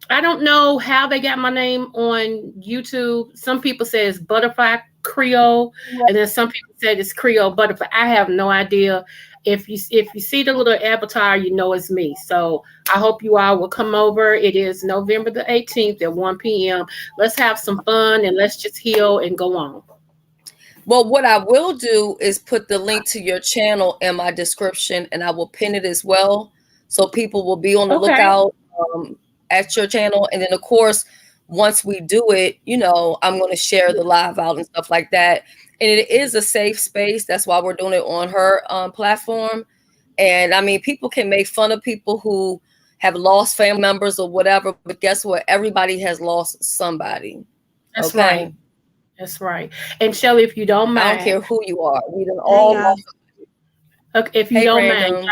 G: I don't know how they got my name on YouTube. Some people say it's Butterfly Creole, and then some people say it's Creole Butterfly. I have no idea. If you see the little avatar, you know it's me. So I hope you all will come over. It is November the 18th at 1 p.m. Let's have some fun and let's just heal and go on.
A: Well, what I will do is put the link to your channel in my description, and I will pin it as well, so people will be on the
G: Okay.
A: lookout at your channel. And then, of course, once we do it, I'm going to share the live out and stuff like that. And it is a safe space. That's why we're doing it on her platform. And I mean, people can make fun of people who have lost family members or whatever, but guess what? Everybody has lost somebody.
G: That's
A: Okay.
G: right. That's right. And Shelly, if you don't
A: I don't
G: mind,
A: care who you are. We done
F: Hey,
A: all
F: y'all.
A: lost.
G: okay, if you
A: Hey,
G: don't mind,
A: Random.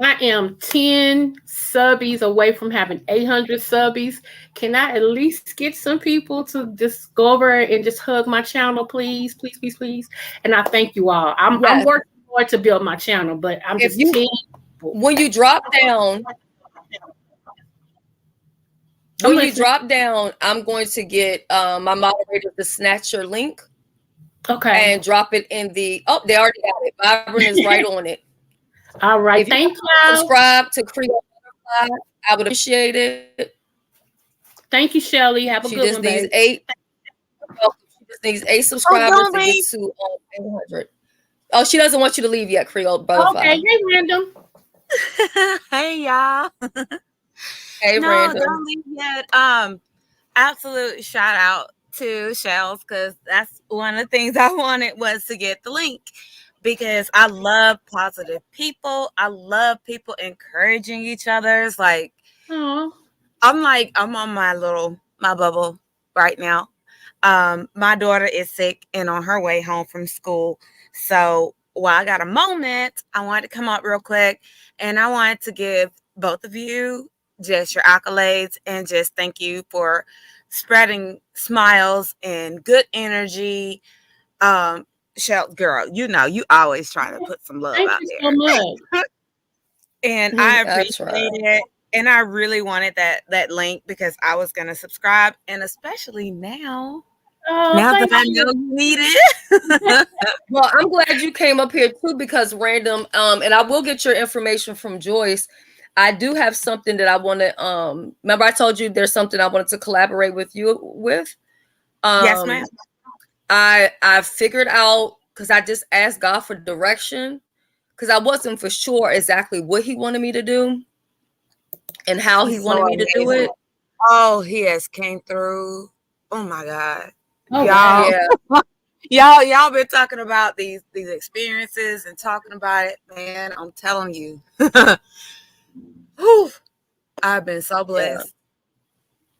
G: I am 10 subbies away from having 800 subbies. Can I at least get some people to just go over and just hug my channel, please, please, please, please? And I thank you all. I'm
A: Yes.
G: working hard to build my channel, but I'm
A: If
G: just
A: you
G: 10 people.
A: when you drop down, I'm going to get my moderator to snatch your link
G: Okay.
A: and drop it in the. Oh, they already got it. Byron is right on it.
G: All right.
A: If you
G: Thank y'all.
A: subscribe to Creole Butterfly, I would appreciate it.
G: Thank you, Shelly. Have a
A: She
G: good
A: just
G: one,
A: needs
G: babe.
A: 8. She just needs 8 subscribers to get to 800. Oh, she doesn't want you to leave yet, Creole Butterfly.
G: Okay. Hey, Random.
H: Hey y'all.
A: Hey,
H: No,
A: Random.
H: don't leave yet. Absolute shout out to Shells, because that's one of the things I wanted was to get the link, because I love positive people. I love people encouraging each other. It's like
G: Oh,
H: I'm on my bubble right now. My daughter is sick and on her way home from school. So while I got a moment, I wanted to come up real quick, and I wanted to give both of you just your accolades and just thank you for spreading smiles and good energy. Shell girl, you always trying to put some love
G: thank
H: out
G: you so
H: there.
G: much.
H: And I
A: That's
H: appreciate
A: right.
H: it. And I really wanted that link because I was gonna subscribe, and especially now
G: Oh,
H: that
G: thank
H: I
G: you.
H: know you need it.
A: Well, I'm glad you came up here too, because Random, and I will get your information from Joyce. I do have something that I want to remember I told you there's something I wanted to collaborate with you with.
H: Yes, ma'am.
A: I figured out, because I just asked God for direction, because I wasn't for sure exactly what he wanted me to do and how he
H: He's
A: wanted
H: so
A: me to do
H: amazing.
A: it.
H: Oh, he has came through. Oh my God.
G: Oh
H: Y'all,
G: wow.
A: Yeah.
H: y'all been talking about these experiences and talking about it, man. I'm telling you. Whew, I've been so
A: Yeah.
H: blessed.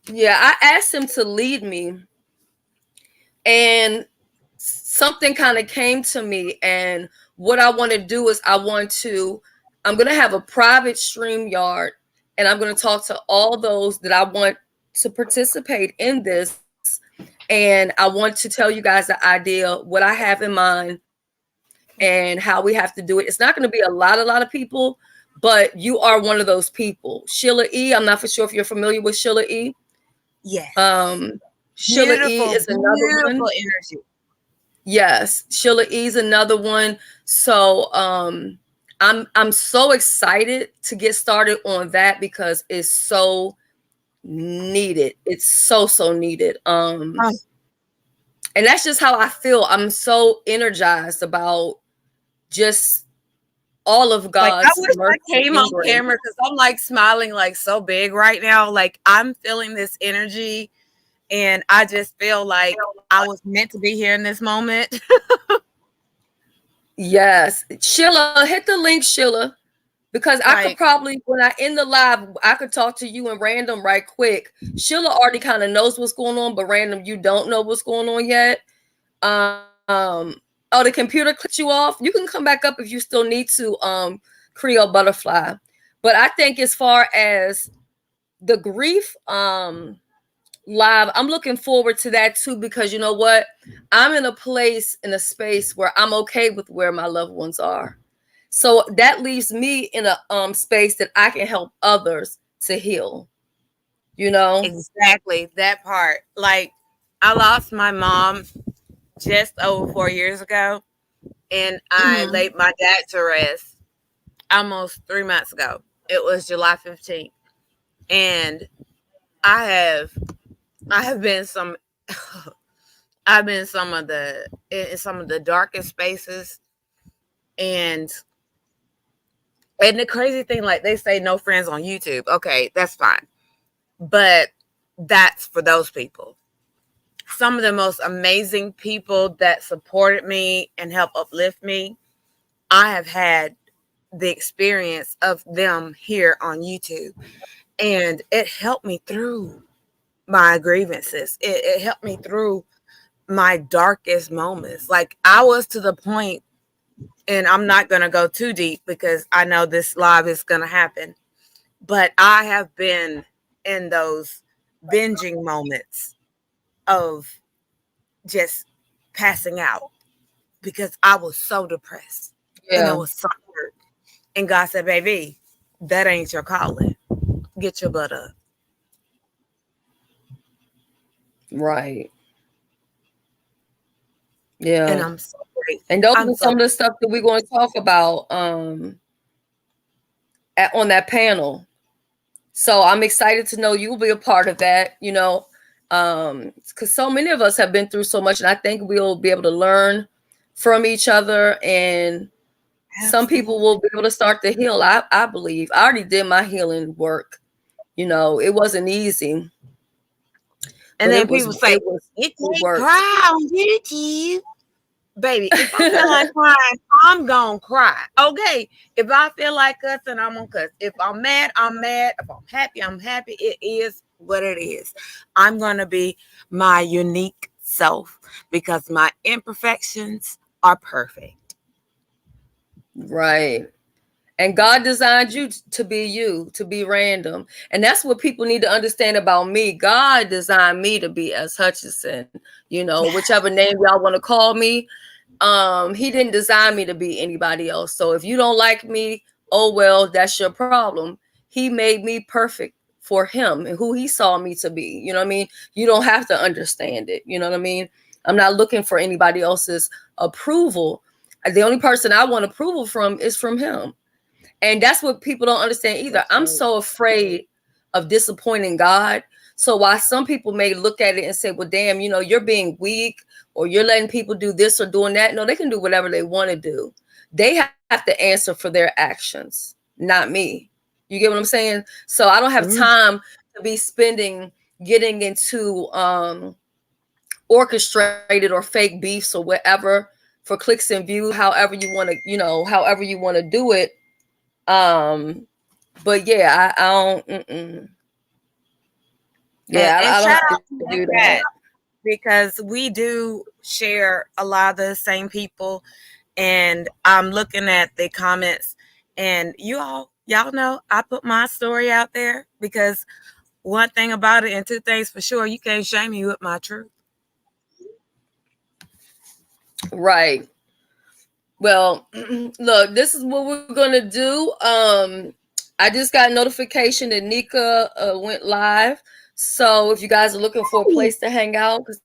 A: Yeah. I asked him to lead me, and something kind of came to me. And what I want to do is I'm going to have a private stream yard, and I'm going to talk to all those that I want to participate in this. And I want to tell you guys the idea, what I have in mind, and how we have to do it. It's not going to be a lot of people, but you are one of those people. Sheila E. I'm not for sure if you're familiar with Sheila E.
H: Yes.
A: Um, Sheila E.
H: Beautiful,
A: is another
H: beautiful
A: one.
H: energy.
A: Yes, Sheila E. is another one. So I'm so excited to get started on that because it's so needed. It's so needed.
H: Oh,
A: And that's just how I feel. I'm so energized about just all of
H: like I
A: God's
H: wish I
A: mercy
H: came
A: and
H: on
A: grace.
H: camera because I'm like smiling like so big right now. Like I'm feeling this energy, and I just feel like I was meant to be here in this moment.
A: Yes. Sheila, hit the link, Sheila, because I could
H: Like,
A: probably, when I end the live, I could talk to you in random right quick. Sheila already kind of knows what's going on, but random, you don't know what's going on yet. Oh, the computer clicked you off. You can come back up if you still need to, Creole Butterfly. But I think as far as the grief, live, I'm looking forward to that too, because you know what? I'm in a place, in a space where I'm okay with where my loved ones are. So that leaves me in a space that I can help others to heal, you know?
H: exactly that part. Like, I lost my mom just over 4 years ago, and I
A: Mhm.
H: laid my dad to rest almost 3 months ago. It was July 15th, and I have I have been some I've been some of the in some of the darkest spaces, and the crazy thing, like they say, no friends on YouTube. Okay, that's fine, but that's for those people. Some of the most amazing people that supported me and helped uplift me, I have had the experience of them here on YouTube, and it helped me through my grievances. It helped me through my darkest moments. Like I was to the point, and I'm not going to go too deep because I know this live is going to happen, but I have been in those binging moments of just passing out because I was so depressed and I
A: Yeah,
H: was so hurt. And God said, baby, that ain't your calling. Get your butt up.
A: right.
H: And
A: Yeah.
H: I'm so grateful.
A: And those
H: I'm
A: are
H: so
A: some of the stuff that we're going to talk about on that panel. So I'm excited to know you'll be a part of that, you know, because so many of us have been through so much, and I think we'll be able to learn from each other, and some people
H: absolutely.
A: will be able to start to heal. I believe I already did my healing work. You know, it wasn't easy,
H: And
A: but
H: then people say, you
A: it
H: can't
A: worked.
H: cry on YouTube. Baby, if I feel like crying, I'm gonna cry. Okay. If I feel like cussing, I'm gonna cuss. If I'm mad, I'm mad. If I'm happy, I'm happy. It is what it is. I'm gonna be my unique self because my imperfections are perfect.
A: Right. And God designed you you, to be random. And that's what people need to understand about me. God designed me to be as Hutchinson, you know,
H: Yeah.
A: whichever name y'all want to call me. He didn't design me to be anybody else. So if you don't like me, oh well, that's your problem. He made me perfect for him and who he saw me to be. You know what I mean? You don't have to understand it. You know what I mean? I'm not looking for anybody else's approval. The only person I want approval from is from him. And that's what people don't understand either.
H: That's
A: I'm
H: right.
A: so afraid of disappointing God. So while some people may look at it and say, well, damn, you know, you're being weak or you're letting people do this or doing that. No, they can do whatever they want to do. They have to answer for their actions, not me. You get what I'm saying? So I don't have
H: Mhm.
A: time to be spending getting into orchestrated or fake beefs or whatever for clicks and views, however you want to, however you want to do it. But yeah, I don't. Yeah,
H: And
A: I
H: shout
A: don't
H: out
A: have
H: to
A: to do
H: that
A: that.
H: because we do share a lot of the same people, and I'm looking at the comments, and y'all know I put my story out there because one thing about it and two things for sure, you can't shame me with my truth.
A: Right. Well, look, this is what we're gonna do. I just got notification that Nika went live. So if you guys are looking for a place to hang out, because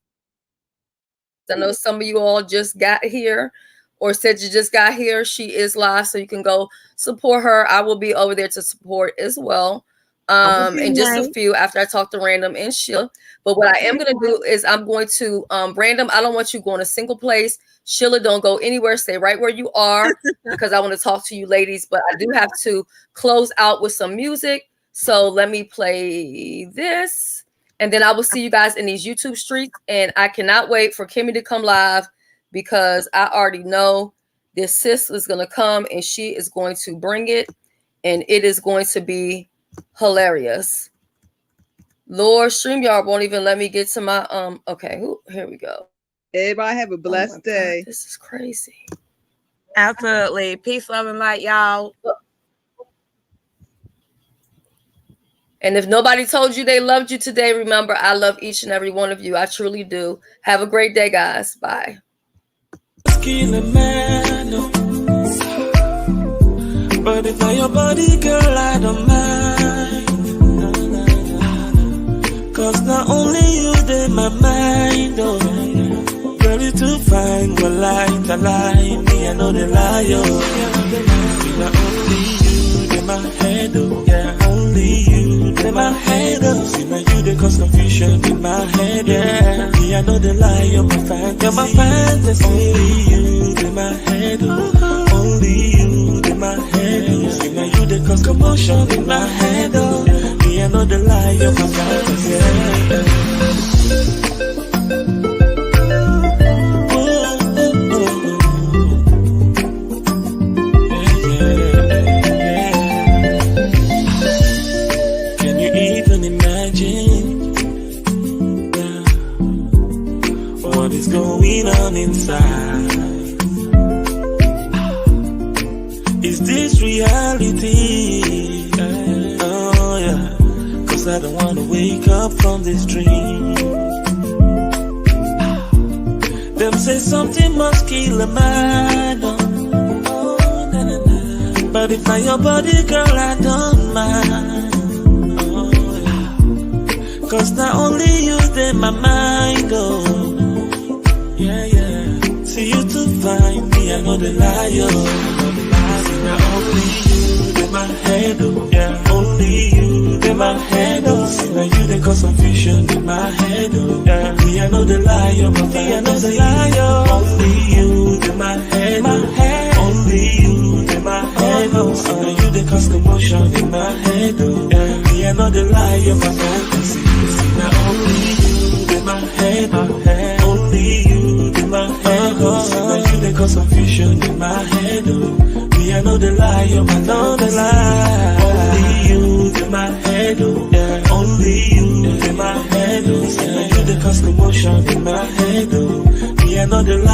A: I know some of you all just got here or said you just got here, she is live, so you can go support her. I will be over there to support as well. And just a few after I talk to Random and Sheila. But what I am going to do is I'm going to Random, I don't want you going a single place. Sheila, don't go anywhere. Stay right where you are because I want to talk to you ladies. But I do have to close out with some music. So let me play this. And then I will see you guys in these YouTube streets. And I cannot wait for Kimmy to come live because I already know this sis is going to come and she is going to bring it. And it is going to be hilarious. Lord, StreamYard won't even let me get to my okay, here we go.
I: Everybody have a blessed day.
A: God, this is crazy.
H: Absolutely. Peace, love, and light, y'all.
A: And if nobody told you they loved you today, remember, I love each and every one of you. I truly do. Have a great day, guys. Bye.
J: But if I your body, girl, I don't mind. Cause not only you, they my mind, oh. Ready to find what light, a lie. Me, I know the lie, oh. Not only you, they my head, oh. Yeah, only you, they my head, oh. See, now you, they cause confusion in my head, yeah. Me, I know the lie, you're my fantasy. You're my fantasy. Only you, they my head, oh. Only you, they my head, oh. See, now you, they cause commotion in my head, oh. Me, I know the lie, you're my fantasy, yeah. Going on inside. Is this reality? Oh yeah, cause I don't wanna wake up from this dream. Them say something must kill a man. Oh, nah, nah, nah. But if I your body, girl, I don't mind. Oh yeah, cause not only you, they my mind, oh. Yeah, yeah. See you to find me, I know the liar. See, now only you, they my head, oh. Yeah, only you, they my head, oh. See, now you, they cause confusion in my head, oh. Yeah, me, I know the liar, my me, I know the liar. Only you, they my head, only you, they my head, oh. See, now you, they cause commotion in my head, oh. Yeah, me, I know the liar, my fantasy. See, now only you, they my head, only you. My head, oh, now you they cause confusion in my head, oh. Me, I know the lie, I know the lie. Only you in my head, oh. Yeah. Only you in my head, oh. Now you they cause commotion in my head, oh. Me, I know the lie.